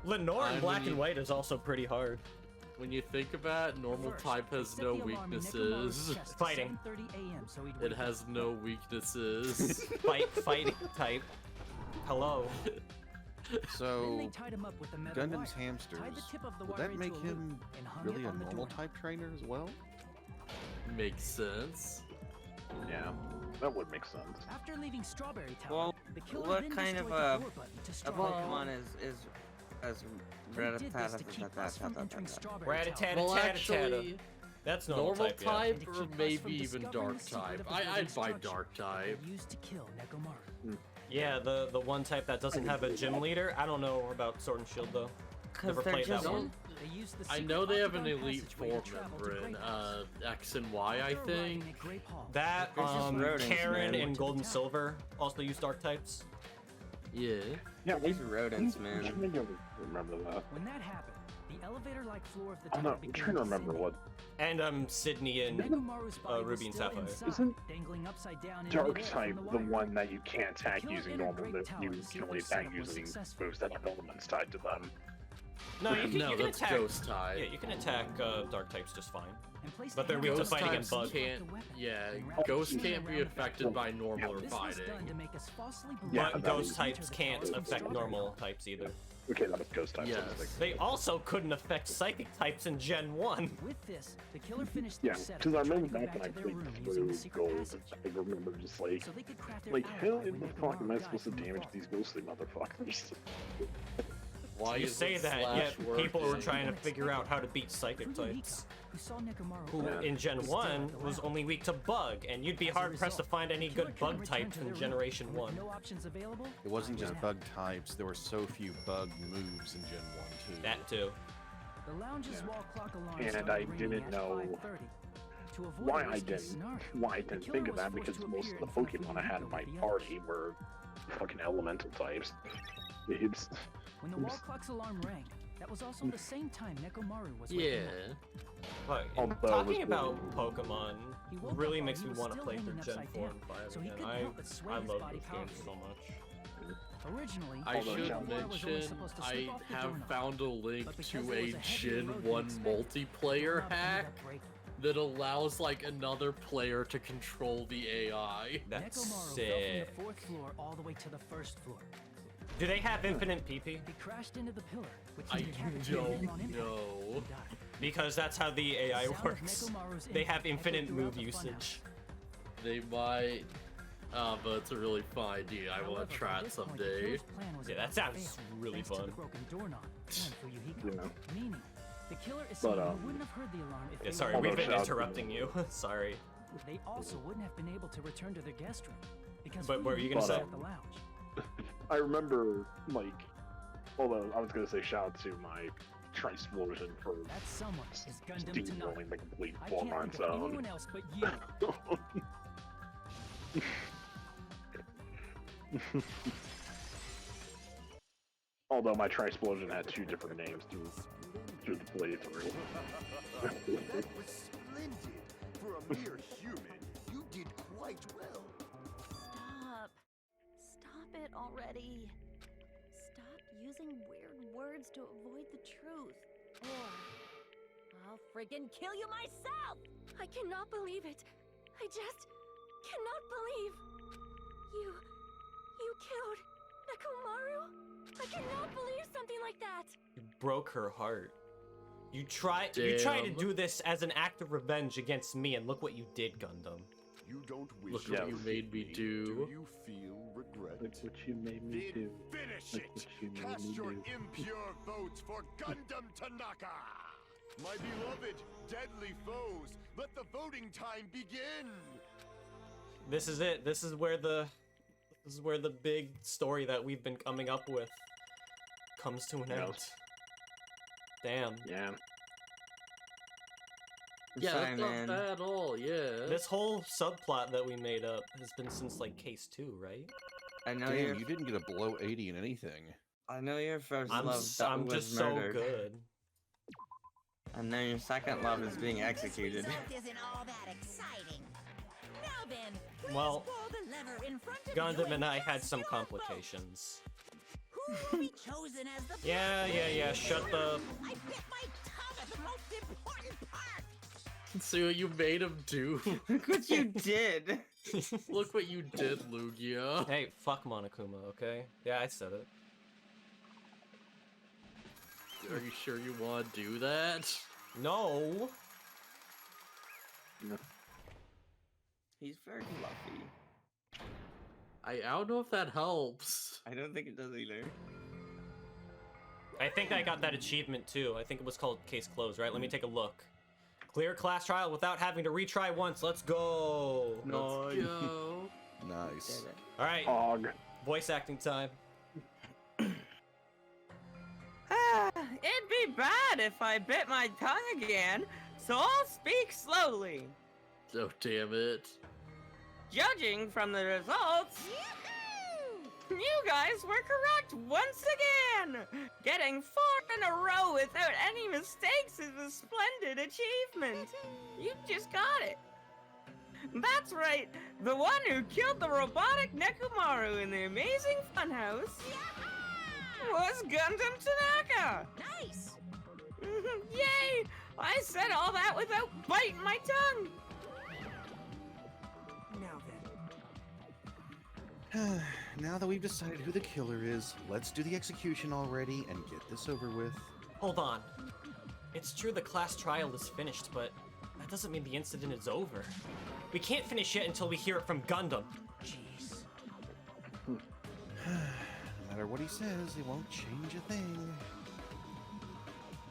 Lenore in I Black mean- and White is also pretty hard. When you think about it, normal First, type they has set no the alarm in Nekomaru's weaknesses. chest at Fighting. 7:30 a.m. so he'd It wake has up. no weaknesses. Fighting type. Hello. Then So, they tied him up with a metal Gundam's wire, hamsters, tied the tip of the would wire that into make a loop, him and hung really it a on the normal doorknob. type trainer as well? Makes sense. Yeah. That would make sense. After leaving Strawberry Tower, Well, the killer what then kind of destroyed the door button to a Strawberry Pokemon Tower. is as They did this to keep us from entering Strawberry Tower. Rat-a-tat-a-tat-a-tat-a. Well, actually, That's normal, normal type, yeah. type To or keep us maybe from even discovering dark the secret type. of the I'd building's buy structure dark type. they used to kill Nekomaru. Yeah, the one type that doesn't have a gym leader. I don't know about Sword and Shield though. Never they're played that just- one. They used the I secret know they have an octagon elite passageway four to travel to member in Grape House. X and Y, I They were arriving think. at Grape Hall. That They're just rodents, Karen man. and Gold and Silver also use dark types. Yeah. Yeah, These rodents, man. I remember that. When that happened, the elevator-like floor of the I'm tower not. I'm began trying to remember descending. what. And Sydney and Nekomaru's body was Ruby and still Sapphire. inside, Isn't dangling upside down in Dark midair type from the wire. one that you can't attack The killer using entered normal Grape moves? Tower You to see can if only their attack setup was using successful. moves that have elements tied to them. No, you can, No, you can that's attack ghost type. Yeah, you can attack dark types just fine. And placed But the they're weak to handle Ghost fighting types and bug. can't. Yeah, Around ghosts the can't be around the affected by normal or This was fighting. done to make us falsely believe Yeah, But that ghost is- types can't affect normal types either. Okay, that was ghost type. Yes. They also couldn't affect psychic types in Gen 1. With this, the killer finished Yeah, their setup because I and tried remember to go back when I to their played room using the through secret Gold, passage. I remember just like, So they could craft their how alibi in when the fuck am I Nekomaru supposed to died from the damage fall. these ghostly motherfuckers? Why You is say it that, slash yet people were working? trying to figure out how to beat psychic Fuyuhiko, types. who saw Nekomaru Who die, in Gen was still 1 at the was lounge. only weak to bug, and you'd be As a hard pressed to result, find any the killer good couldn't bug return types to in their room, Generation and with 1. no options available, It wasn't just Yeah. bug types, there were so few bug moves in Gen 1 too. That too. the lounge's Yeah. wall clock alarm And started I ringing didn't at know 5:30. To avoid why a I risky didn't scenario, why I the didn't killer think of was that forced because to most appear of the in front of Pokemon I had in Fuyuhiko my with the party were fucking elemental types. It's When the wall clock's alarm rang, that was also the same time Nekomaru was Yeah. waking up. But Although it talking was about one- Pokemon He woke really up makes while me he want was to still play through hanging Gen upside 4 down, and 5 so he again. couldn't help but sway I his love body those games so powerfully. much. Originally, I Although should Nekomaru was only mention supposed to I slip off the have doorknob. found a link But because to there a was a heavier Gen load than 1 expected, he multiplayer could not hack end up breaking. that allows like another player to control the AI. That's Nekomaru fell sick. from the 4th floor all the way to the 1st floor. Do they have infinite PP? He crashed into the pillar, which I decapitated him on don't impact. know. He died. Because that's how the AI The sound of works. Nekomaru's They have impact echoed infinite throughout move the usage. funhouse. They might. But it's a really fun idea. I However, want by to try it this point, the someday. killer's plan was Yeah, about that to sounds fail, really thanks to fun. the broken doorknob and Fuyuhiko. Yeah. Meaning, the killer is But, someone who wouldn't have heard the alarm if Yeah, they sorry, were we've Although been shout out to interrupting you. Sorry. They also wouldn't have been able to return to their guest room because But what were you Fuyuhiko gonna was say? at the lounge. I remember like, although I was gonna say shout out to my Tri-Splosion for That someone is Gundam to know. steamrolling the complete I floor can't on think its of own. anyone else but you. Although my Tri-Splosion had 2 different names through the playthrough. That was splendid. For a mere human, you did quite well. Stop. Stop it already. Stop using weird words to avoid the truth. Or I'll friggin' kill you myself! I cannot believe it. I just cannot believe. You killed Nekomaru? I cannot believe something like that. You broke her heart. You tried to Damn. do this as an act of revenge against me, and look what you did, Gundam. You don't wish Look to what you defeat made me do. Do you feel regret? Look what you made me do. Then finish Look it! what you made Cast me your do. impure votes for Gundam Tanaka! My beloved, deadly foes, let the voting time begin! This is it. This is where the big story that we've been coming up with comes to an end. Yes. Damn. Yeah. Yeah, Sorry, that's not man. bad at all. Yeah. This whole subplot that we made up has been since like case 2, right? I know Damn, you didn't get a below 80 in anything. I know your first I'm love that I'm was just murdered. so good. I know your second love is being executed. This result isn't all that exciting. Now then, please Well, pull the lever in front of Gundam you and I had cast some your complications. vote. Who will be chosen as the Yeah. Shut the. I bit my tongue at the most important part. See what you made him do. Look what you did! Look what you did, Lugia. Hey, fuck Monokuma, okay? Yeah, I said it. Are you sure you want to do that? No. He's very fluffy. I don't know if that helps. I don't think it does either. I think I got that achievement too. I think it was called Case Closed, right? Let me take a look. Clear class trial without having to retry once. Let's go. Let's go. Nice. All right. Hog. Voice acting time. It'd be bad if I bit my tongue again, so I'll speak slowly. Oh, damn it. Judging from the results, you guys were correct once again! Getting 4 in a row without any mistakes is a splendid achievement. You just got it. That's right, the one who killed the robotic Nekomaru in the Amazing Funhouse was Gundam Tanaka! Nice! Yay! I said all that without biting my tongue! Now then. Now that we've decided who the killer is, let's do the execution already and get this over with. Hold on. It's true the class trial is finished, but that doesn't mean the incident is over. We can't finish it until we hear it from Gundam. Jeez. No matter what he says, it won't change a thing.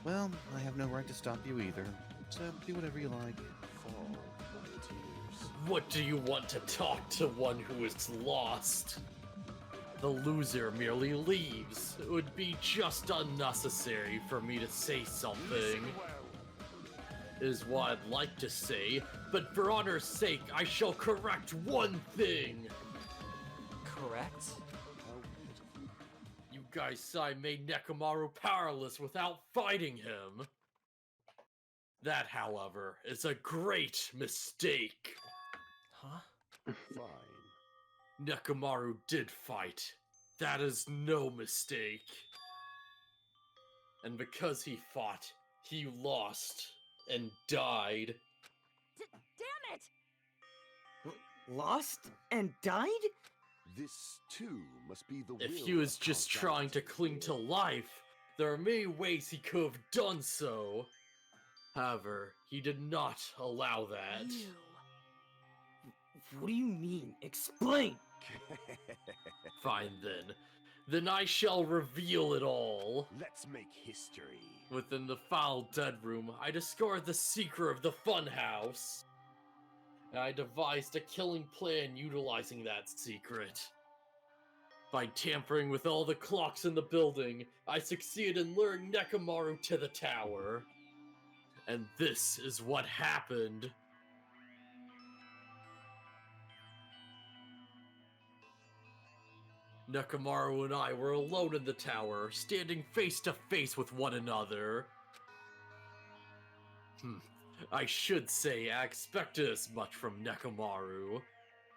Well, I have no right to stop you either, so do whatever you like. Fall, my tears. What do you want to talk to one who is lost? The loser merely leaves. It would be just unnecessary for me to say something. Is what I'd like to say, but for honor's sake, I shall correct one thing. Correct? You guys said I made Nekomaru powerless without fighting him. That, however, is a great mistake. Huh? Fine. Nekomaru did fight. That is no mistake. And because he fought, he lost and died. Damn it! Lost and died? This, too, must be the If will he was of just trying to cling to life, there are many ways he could have done so. However, he did not allow that. Ew. What do you mean? Explain! Fine then. Then I shall reveal it all. Let's make history. Within the foul dead room, I discovered the secret of the funhouse. I devised a killing plan utilizing that secret. By tampering with all the clocks in the building, I succeeded in luring Nekomaru to the tower. And this is what happened. Nekomaru and I were alone in the tower, standing face to face with one another. I should say I expected as much from Nekomaru.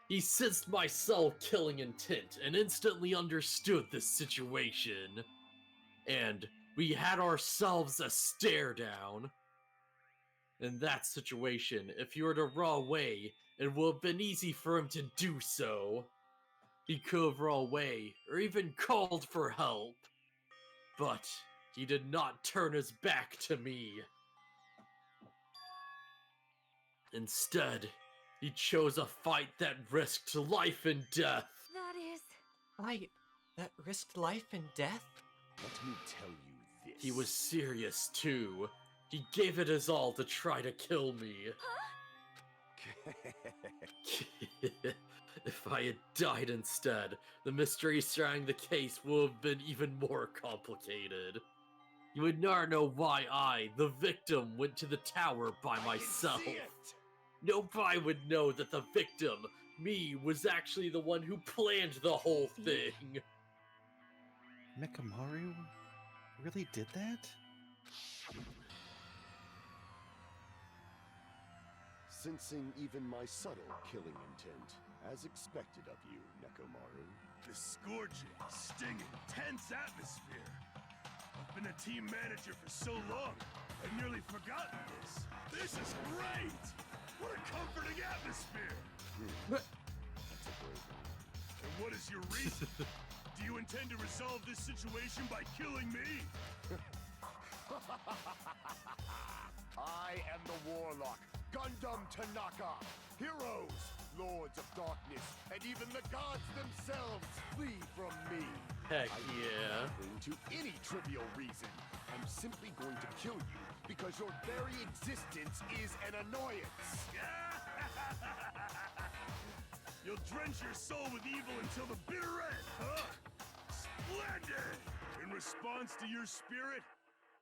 He sensed my self-killing intent and instantly understood the situation. And we had ourselves a stare down. In that situation, if you were to run away, it would have been easy for him to do so. He could have run away, or even called for help. But he did not turn his back to me. Instead, he chose a fight that risked life and death. That is... Fight that risked life and death? Let me tell you this. He was serious too. He gave it his all to try to kill me. If I had died instead, the mystery surrounding the case would have been even more complicated. You would never know why I, the victim, went to the tower by myself. Nobody would know that the victim, me, was actually the one who planned the whole thing. Nekomaru really did that? Sensing even my subtle killing intent, as expected of you, Nekomaru. The scorching, stinging, tense atmosphere. I've been a team manager for so long, I've nearly forgotten this. This is great! What a comforting atmosphere! That's a brave one. And what is your reason? Do you intend to resolve this situation by killing me? I am the Warlock, Gundam Tanaka. Heroes, Lords of Darkness, and even the gods themselves flee from me. Heck I yeah. referring to any trivial reason. I'm simply going to kill you because your very existence is an annoyance. You'll drench your soul with evil until the bitter end, huh? Splendid! In response to your spirit,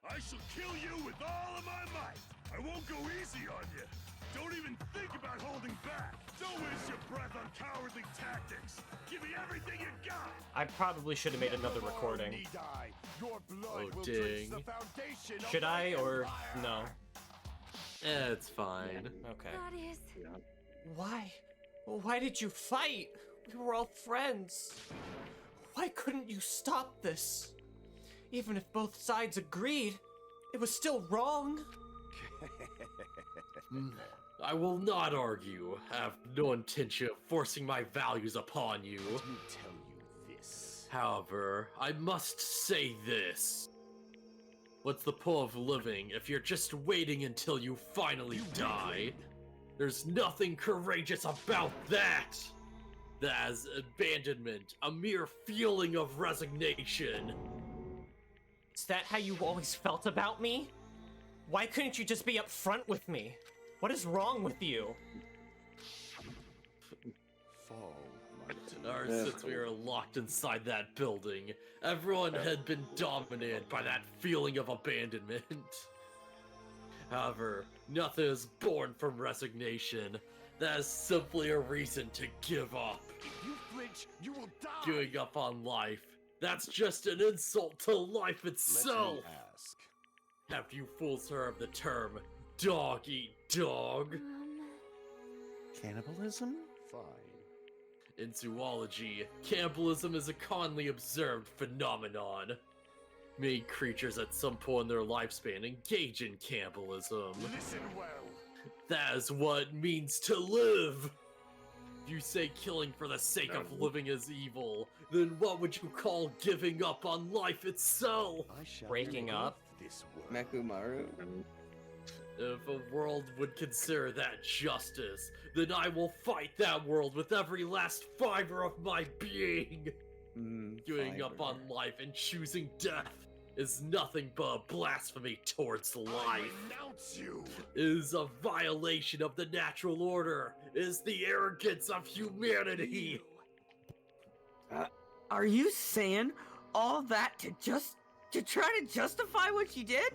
I shall kill you with all of my might. I won't go easy on you. Don't even think about holding back. Don't waste your breath on cowardly tactics. Give me everything you got. I probably should have made another recording. Your blood Oh, will ding. drench the foundation of Should my I or empire. no? It's fine. Okay. That is. Why? Why did you fight? We were all friends. Why couldn't you stop this? Even if both sides agreed, it was still wrong. I will not argue. I have no intention of forcing my values upon you. Let me tell you this. However, I must say this. What's the point of living if you're just waiting until you finally die? There's nothing courageous about that! That is abandonment, a mere feeling of resignation. Is that how you always felt about me? Why couldn't you just be upfront with me? What is wrong with you? Fall, my Or dear. since we were locked inside that building, everyone had been dominated by that feeling of abandonment. However, nothing is born from resignation. That is simply a reason to give up. If you flinch, you will die. Giving up on life. That's just an insult to life itself. Let me ask. Have you fools heard of the term dog eat dog? Cannibalism? Fine. In zoology, cannibalism is a commonly observed phenomenon. Many creatures at some point in their lifespan engage in cannibalism. Listen well. That is what it means to live! If you say killing for the sake of living is evil, then what would you call giving up on life itself? I shall Breaking leave up? this world. Mekumaru? If a world would consider that justice, then I will fight that world with every last fiber of my being! Giving up on life and choosing death is nothing but a blasphemy towards I life. renounce you. It is a violation of the natural order. It is the arrogance of humanity. Are you saying all that to try to justify what you did?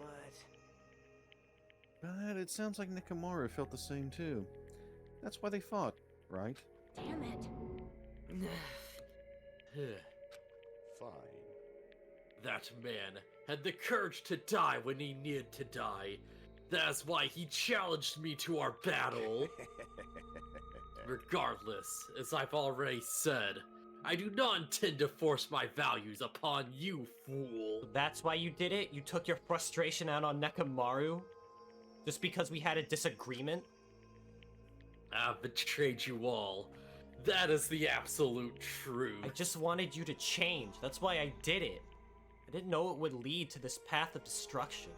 But it sounds like Nekomaru felt the same too. That's why they fought, right? Damn it. Fine. That man had the courage to die when he needed to die. That's why he challenged me to our battle. Regardless, as I've already said, I do not intend to force my values upon you, fool. That's why you did it? You took your frustration out on Nekomaru? Just because we had a disagreement? I've betrayed you all. That is the absolute truth. I just wanted you to change. That's why I did it. I didn't know it would lead to this path of destruction.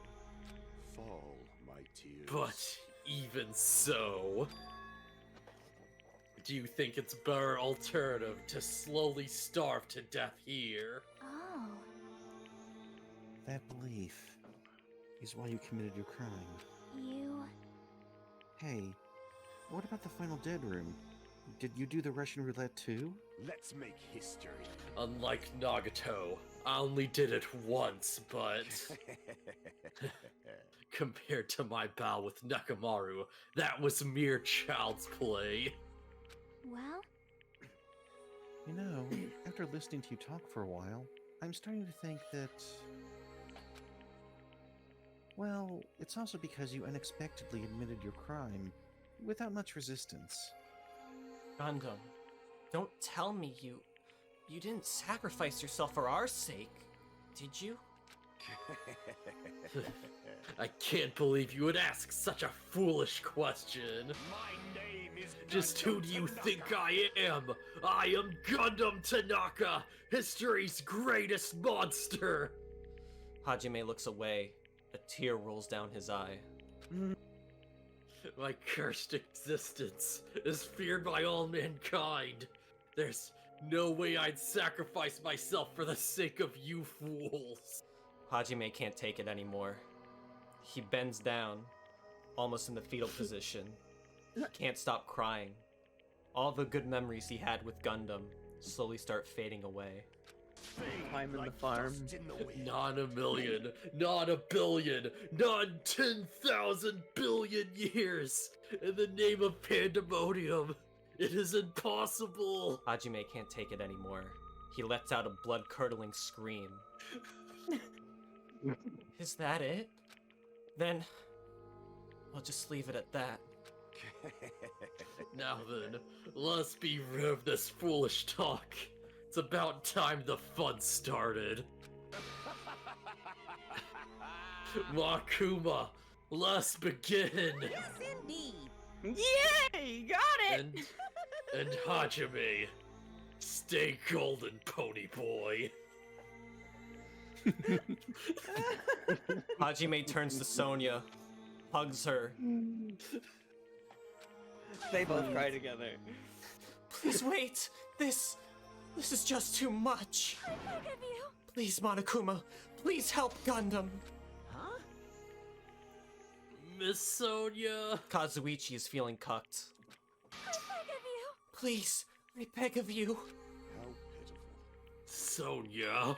Fall, my tears. But even so, do you think it's a better alternative to slowly starve to death here? Oh. That belief is why you committed your crime. You. Hey, what about the final dead room? Did you do the Russian roulette too? Let's make history. Unlike Nagato, I only did it once, but compared to my battle with Nekomaru, that was mere child's play. Well, You know, after listening to you talk for a while, I'm starting to think that... Well, it's also because you unexpectedly admitted your crime, without much resistance. Gundam, don't tell me you didn't sacrifice yourself for our sake, did you? I can't believe you would ask such a foolish question. My name is Just who do you think I am? I am Gundam Tanaka, history's greatest monster! Hajime looks away. A tear rolls down his eye. My cursed existence is feared by all mankind. There's No way I'd sacrifice myself for the sake of you fools. Hajime can't take it anymore. He bends down, almost in the fetal position. He can't stop crying. All the good memories he had with Gundam slowly start fading away. Time in the farm. Not a million, not a billion, not 10,000 billion years. In the name of pandemonium, it is impossible. Hajime can't take it anymore. He lets out a blood-curdling scream. Is that it? Then I'll just leave it at that. Now then, let's be rid of this foolish talk. It's about time the fun started. Makuma, let's begin. Yes, indeed. Yay! Got it! And Hajime, stay golden, pony boy. Hajime turns to Sonia, hugs her. They both cry together. Please wait! This is just too much! I beg of you! Please, Monokuma, please help Gundam! Huh? Miss Sonia. Kazuichi is feeling cucked. I beg of you! Please, I beg of you. How pitiful. Sonia.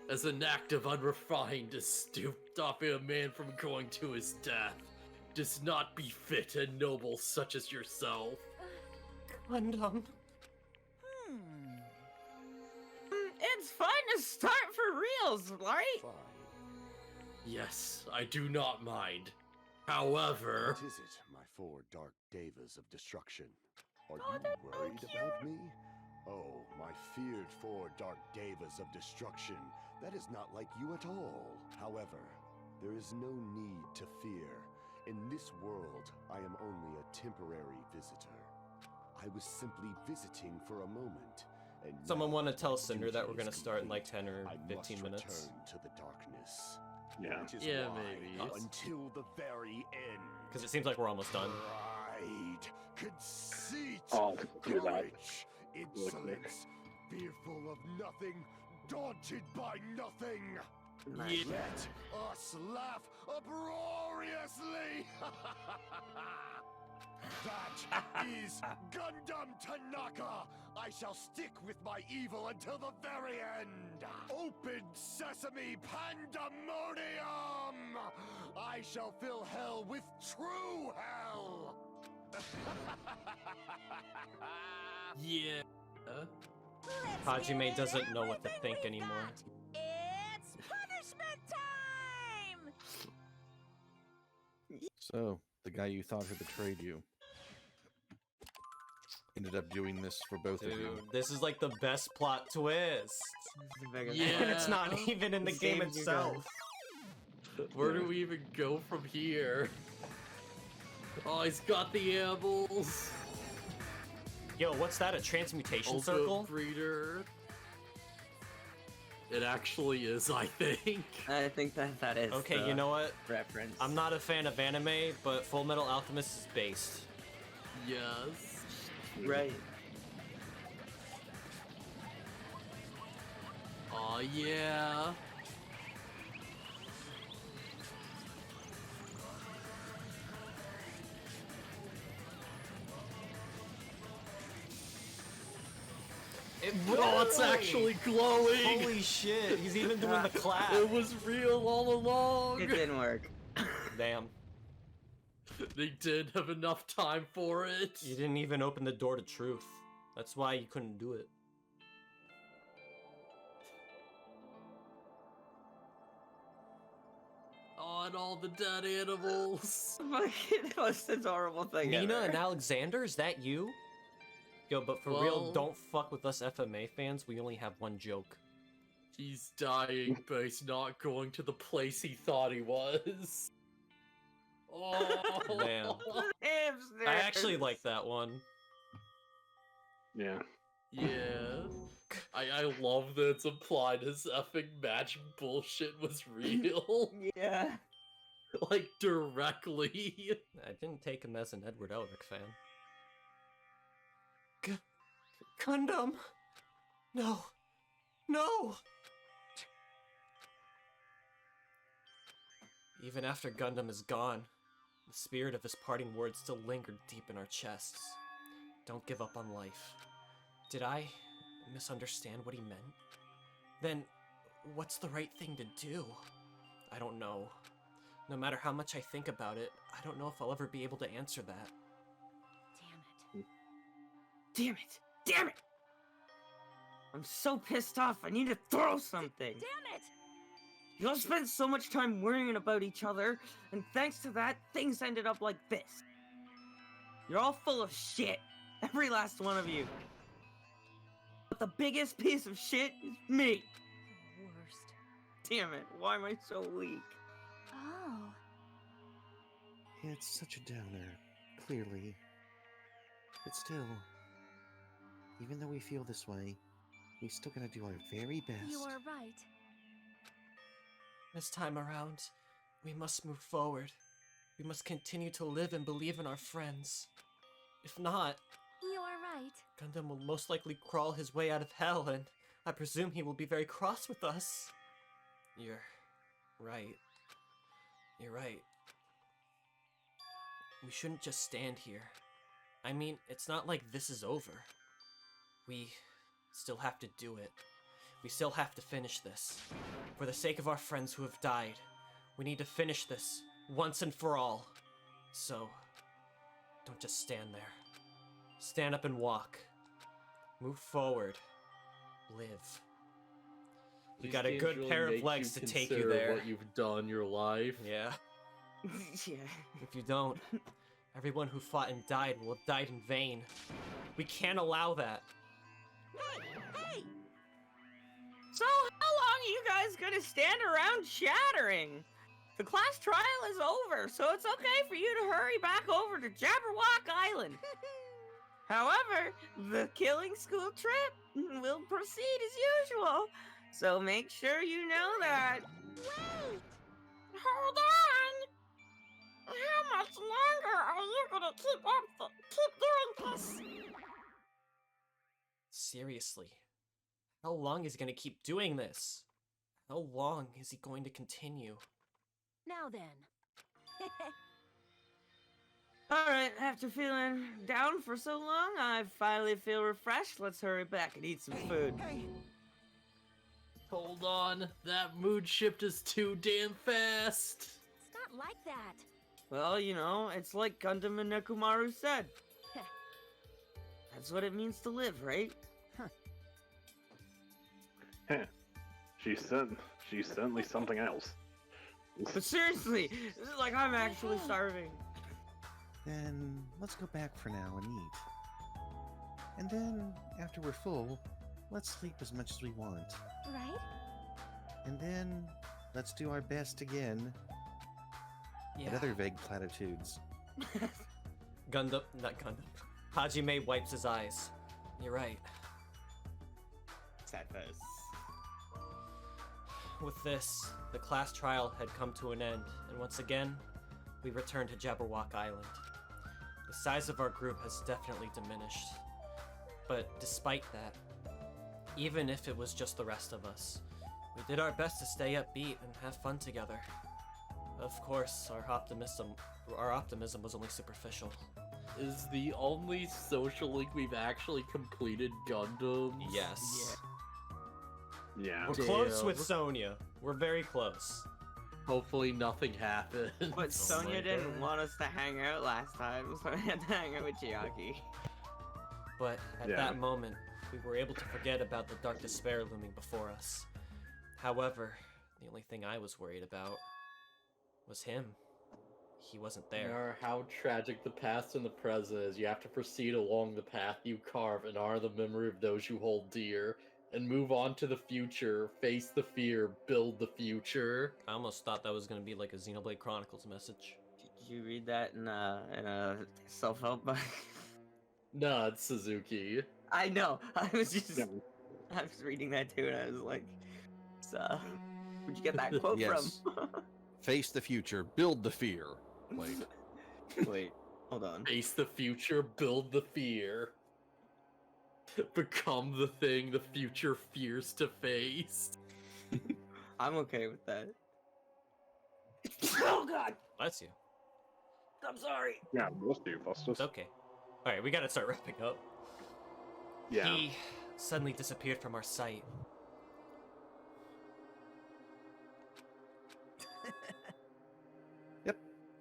As an act of unrefined to stoop stopping a man from going to his death does not befit a noble such as yourself. Gundam. It's fine to start for reals, right? Fine. Yes, I do not mind. However... What is it, my four dark devas of destruction? Are Oh, you they're so worried cute. about me? Oh, my feared four dark devas of destruction. That is not like you at all. However, there is no need to fear. In this world, I am only a temporary visitor. I was simply visiting for a moment. And Someone now want to tell my Cinder that duty we're gonna is start in like complete. 10 or I 15 must minutes. return to the darkness. Yeah. Which is Yeah, why, maybe. until the very end. Because it seems like we're almost done. Pride, conceit, Oh, do that. courage, insolence, fearful of nothing, daunted by nothing. Yeah. Let us laugh uproariously. That is Gundam Tanaka. I shall stick with my evil until the very end. Open sesame pandemonium. I shall fill hell with true hell. Yeah. Let's Hajime get doesn't know what to everything think we've anymore. got. It's punishment time! So, the guy you thought had betrayed you ended up doing this for both of you. Dude, this is like the best plot twist. Yeah. And it's not even in the game Saves you itself. Where do we even go from here? Oh, he's got the ambles. Yo, what's that? A transmutation Also circle? breeder. It actually is, I think. I think that is. Okay, the you know what? reference. I'm not a fan of anime, but Full Metal Alchemist is based. Yes. right. Oh yeah. Oh, it's actually glowing! Holy shit, he's even doing the clap. It was real all along! It didn't work. Damn. They did have enough time for it. You didn't even open the door to truth. That's why you couldn't do it. Oh, and all the dead animals. Fucking most adorable thing Nina ever. and Alexander, is that you? Yo, but for real, Well- don't fuck with us FMA fans. We only have one joke. He's dying, but he's not going to the place he thought he was. Oh, Damn. Hamster. I actually like that one. Yeah. Yeah. I love that it's implied his effing magic bullshit was real. Yeah. Like, directly. I didn't take him as an Edward Elric fan. Gundam! No! No! Even after Gundam is gone, the spirit of his parting words still lingered deep in our chests. Don't give up on life. Did I misunderstand what he meant? Then, what's the right thing to do? I don't know. No matter how much I think about it, I don't know if I'll ever be able to answer that. Damn it! Damn it! I'm so pissed off, I need to throw something! Damn it! You all spent so much time worrying about each other, and thanks to that, things ended up like this. You're all full of shit. Every last one of you. But the biggest piece of shit is me. Worst. Damn it, why am I so weak? Oh. It's such a downer, clearly. But still, even though we feel this way, we still gotta do our very best. You are right. This time around, we must move forward. We must continue to live and believe in our friends. If not, You are right. Gundam will most likely crawl his way out of hell, and I presume he will be very cross with us. You're right. You're right. We shouldn't just stand here. I mean, it's not like this is over. We still have to do it. We still have to finish this. For the sake of our friends who have died, we need to finish this once and for all. So, don't just stand there. Stand up and walk. Move forward. Live. You got a good pair of legs to take you there. What you've done in your life. Yeah. Yeah. If you don't, everyone who fought and died will have died in vain. We can't allow that. Hey! So, how long are you guys gonna stand around chattering? The class trial is over, so it's okay for you to hurry back over to Jabberwock Island. However, the killing school trip will proceed as usual, so make sure you know that. Wait! Hold on! How much longer are you gonna keep doing this? Seriously. How long is he gonna keep doing this? How long is he going to continue? Now then. Alright, after feeling down for so long, I finally feel refreshed. Let's hurry back and eat some food. Hey, Hold on, that mood shift is too damn fast. It's not like that. Well, you know, it's like Gundam and Nekomaru said. That's what it means to live, right? She's certainly something else. But seriously, this is like I'm actually starving. Then let's go back for now and eat. And then, after we're full, let's sleep as much as we want. Right? And then, let's do our best again. And other vague platitudes. Not Gundam. Hajime wipes his eyes. You're right. Sad face. With this, the class trial had come to an end, and once again, we returned to Jabberwock Island. The size of our group has definitely diminished. But despite that, even if it was just the rest of us, we did our best to stay upbeat and have fun together. Of course, our optimism was only superficial. Is the only social link we've actually completed Gundam? Yes. Yeah. We're close with Sonya. We're very close. Hopefully nothing happens. But Sonya didn't want us to hang out last time, so I had to hang out with Chiaki. But at that moment, we were able to forget about the dark despair looming before us. However, the only thing I was worried about was him. He wasn't No there. matter how tragic the past and the present is, you have to proceed along the path you carve and honor the memory of those you hold dear, and move on to the future, face the fear, build the future. I almost thought that was going to be like a Xenoblade Chronicles message. Did you read that in a self-help book? Nah, it's Suzuki. I know. I was reading that too, and I was like, so, where'd you get that quote Yes. from? Face the future, build the fear. Wait, hold on. Face the future, build the fear. Become the thing the future fears to face. I'm okay with that. Oh god! Bless you. I'm sorry. Yeah, we'll do, Phustus. It's okay. Alright, we gotta start wrapping up. Yeah. He suddenly disappeared from our sight. Yep,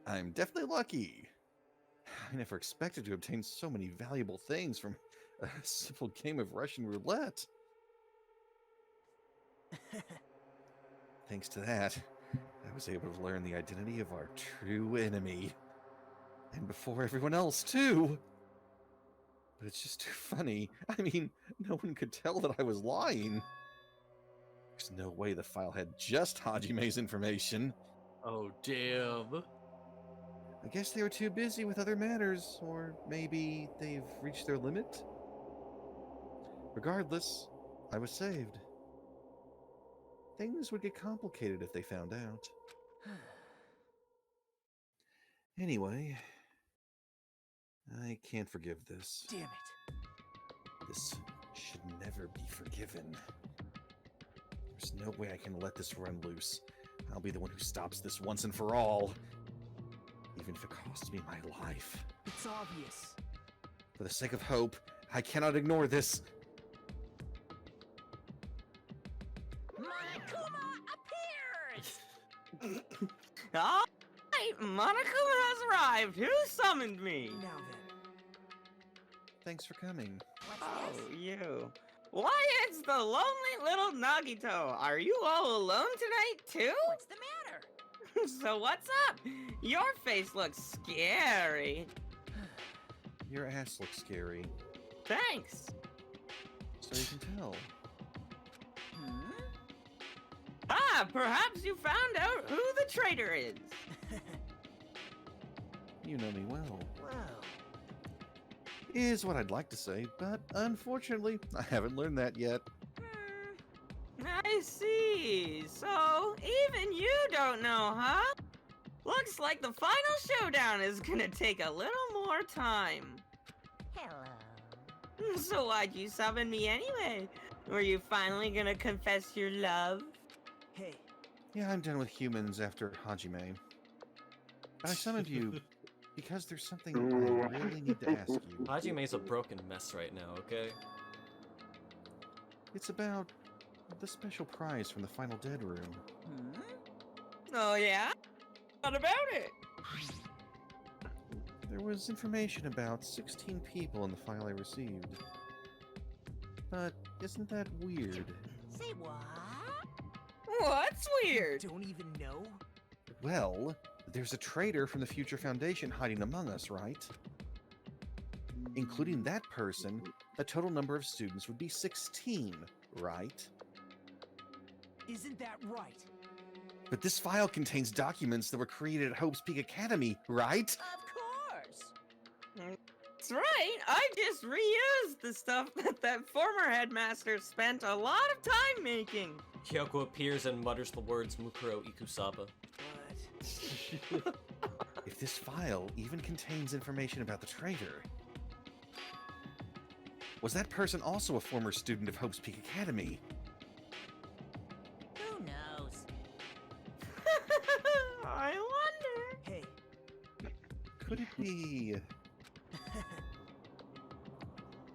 I'm definitely lucky. I never expected to obtain so many valuable things from a simple game of Russian roulette. Thanks to that, I was able to learn the identity of our true enemy. And before everyone else, too! But it's just too funny. I mean, no one could tell that I was lying. There's no way the file had just Hajime's information. Oh, damn. I guess they were too busy with other matters, or maybe they've reached their limit? Regardless, I was saved. Things would get complicated if they found out. Anyway, I can't forgive this. Damn it. This should never be forgiven. There's no way I can let this run loose. I'll be the one who stops this once and for all. Even if it costs me my life. It's obvious. For the sake of hope, I cannot ignore this. Monokuma appears! Alright, Monokuma has arrived. Who summoned me? Now then. Thanks for coming. Oh, you. Why, it's the lonely little Nagito. Are you all alone tonight, too? What's the matter? So what's up? Your face looks scary. Your ass looks scary. Thanks. So you can tell. Ah, perhaps you found out who the traitor is. You know me well. Wow. Is what I'd like to say, but unfortunately, I haven't learned that yet. I see. So, even you don't know, huh? Looks like the final showdown is gonna take a little more time. Hello. So why'd you summon me anyway? Were you finally gonna confess your love? Hey. Yeah, I'm done with humans after Hajime. But I summoned you because there's something I really need to ask you. Hajime's a broken mess right now, okay? It's about the special prize from the final dead room. Oh yeah? What about it? There was information about 16 people in the file I received. But isn't that weird? Say what? What's weird? Don't even know? Well, there's a traitor from the Future Foundation hiding among us, right? Including that person, the total number of students would be 16, right? Isn't that right? But this file contains documents that were created at Hope's Peak Academy, right? Of course. That's right. I just reused the stuff that former headmaster spent a lot of time making. Kyoko appears and mutters the words Mukuro Ikusaba. What? If this file even contains information about the traitor, was that person also a former student of Hope's Peak Academy? Who knows? I wonder. Hey. Could it be...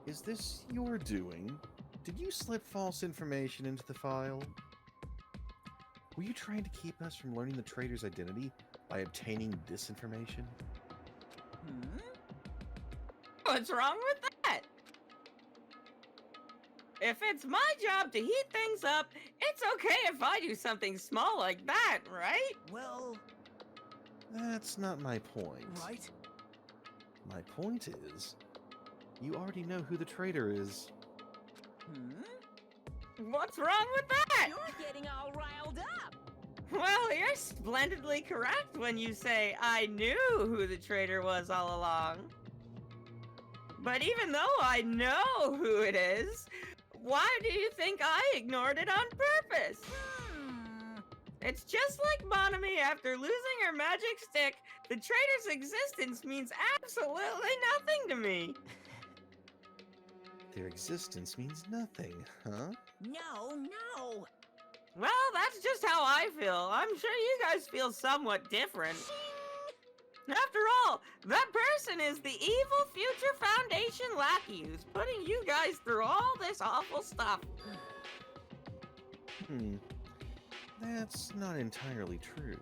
Is this your doing? Did you slip false information into the file? Were you trying to keep us from learning the traitor's identity by obtaining this information? What's wrong with that? If it's my job to heat things up, it's okay if I do something small like that, right? Well... That's not my point. Right? My point is, you already know who the traitor is. What's wrong with that? You're getting all riled up. Well, you're splendidly correct when you say I knew who the traitor was all along. But even though I know who it is, why do you think I ignored it on purpose? It's just like Monami after losing her magic stick. The traitor's existence means absolutely nothing to me. their existence means nothing, huh? No, no! Well, that's just how I feel. I'm sure you guys feel somewhat different. After all, that person is the evil future Foundation lackey who's putting you guys through all this awful stuff. That's not entirely true.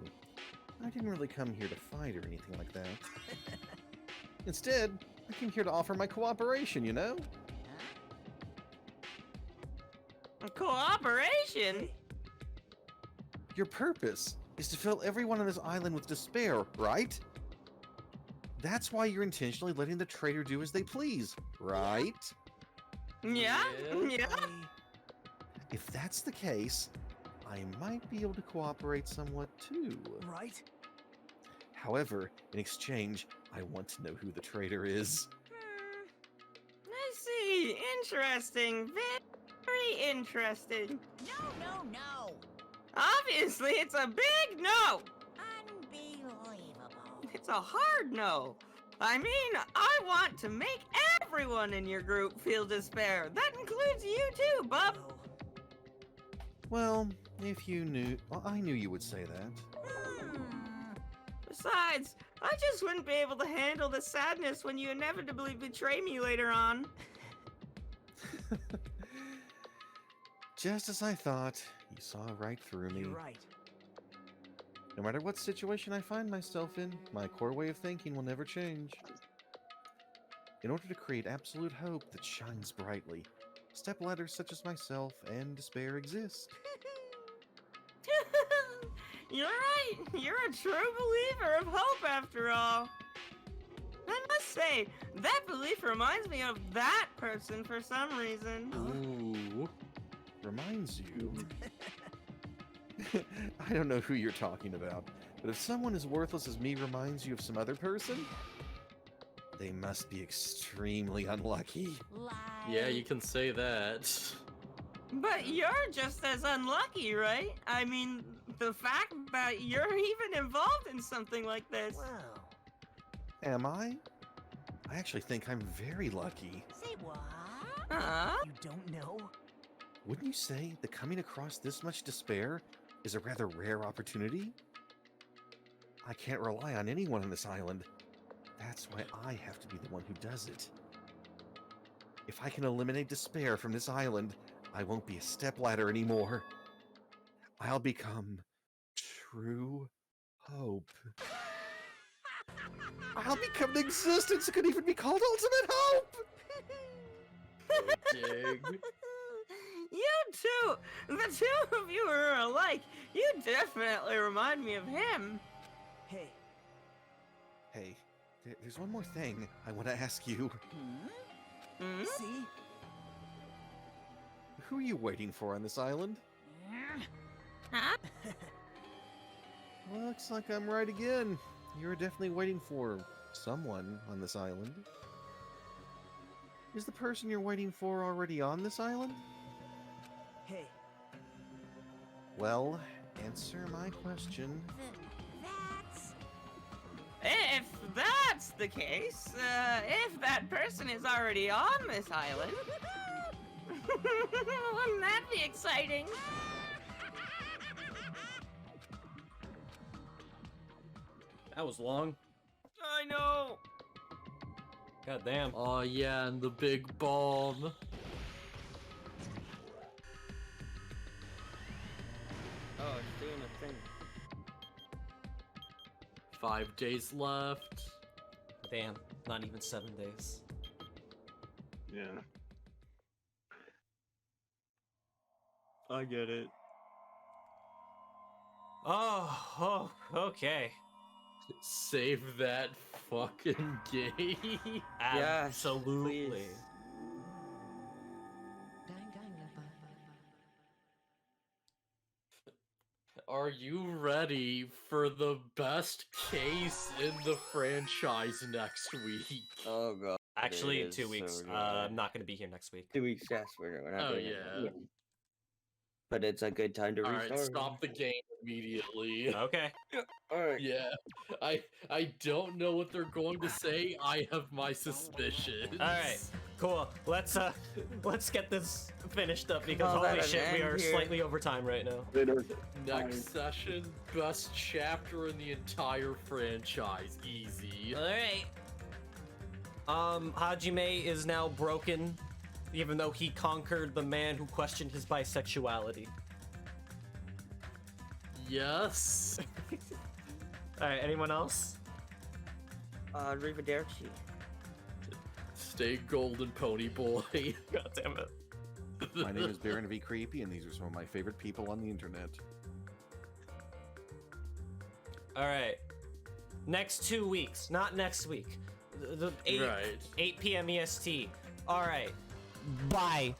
I didn't really come here to fight or anything like that. Instead, I came here to offer my cooperation, you know? Cooperation? Your purpose is to fill everyone on this island with despair, right? That's why you're intentionally letting the traitor do as they please, right? Yeah? Yeah? If that's the case, I might be able to cooperate somewhat too. Right? However, in exchange, I want to know who the traitor is. I see. Interesting. Very interesting. No, no, no! Obviously, it's a big no! Unbelievable. It's a hard no. I mean, I want to make everyone in your group feel despair. That includes you too, bub. Well, if you knew... Well, I knew you would say that. Besides, I just wouldn't be able to handle the sadness when you inevitably betray me later on. Just as I thought, you saw right through me. You're right. No matter what situation I find myself in, my core way of thinking will never change. In order to create absolute hope that shines brightly, stepladders such as myself and despair exist. You're right. You're a true believer of hope after all. I must say, that belief reminds me of that person for some reason. Ooh. Reminds you? I don't know who you're talking about, but if someone as worthless as me reminds you of some other person, they must be extremely unlucky. Yeah, you can say that. But you're just as unlucky, right? I mean, the fact that you're even involved in something like this. Am I? I actually think I'm very lucky. Say what? Huh? You don't know? Wouldn't you say that coming across this much despair is a rather rare opportunity? I can't rely on anyone on this island. That's why I have to be the one who does it. If I can eliminate despair from this island, I won't be a stepladder anymore. I'll become true hope. I'll become an existence that could even be called ultimate hope! Dig. You two! The two of you are alike. You definitely remind me of him. Hey. Hey, there's one more thing I want to ask you. See? Who are you waiting for on this island? Huh? Looks like I'm right again. You're definitely waiting for someone on this island. Is the person you're waiting for already on this island? Hey. Well, answer my question. If that's the case, if that person is already on this island, wouldn't that be exciting? That was long. I know. God damn. Oh yeah, and the big bomb. Oh, it's doing a thing. 5 days left. Damn, not even 7 days. Yeah. I get it. Oh, okay. Save that fucking game. Absolutely. Are you ready for the best case in the franchise next week? Oh god. Actually, 2 weeks. I'm not going to be here next week. 2 weeks, yes, we're not Oh doing yeah. but it's a good time to restart. Alright, stop the game immediately. Okay. Alright. Yeah. I don't know what they're going to say. I have my suspicions. Alright, cool. Let's get this finished up because Call holy that an shit, we end are here. slightly over time right now. Next session, best chapter in the entire franchise. Easy. Alright. Hajime is now broken, even though he conquered the man who questioned his bisexuality. Yes. Alright, anyone else? Arrivederci. Stay golden, pony boy. God damn it. My name is Baron V. Creepy, and these are some of my favorite people on the internet. Alright. Next 2 weeks, not next week. The 8 p.m. EST. Alright. Bye.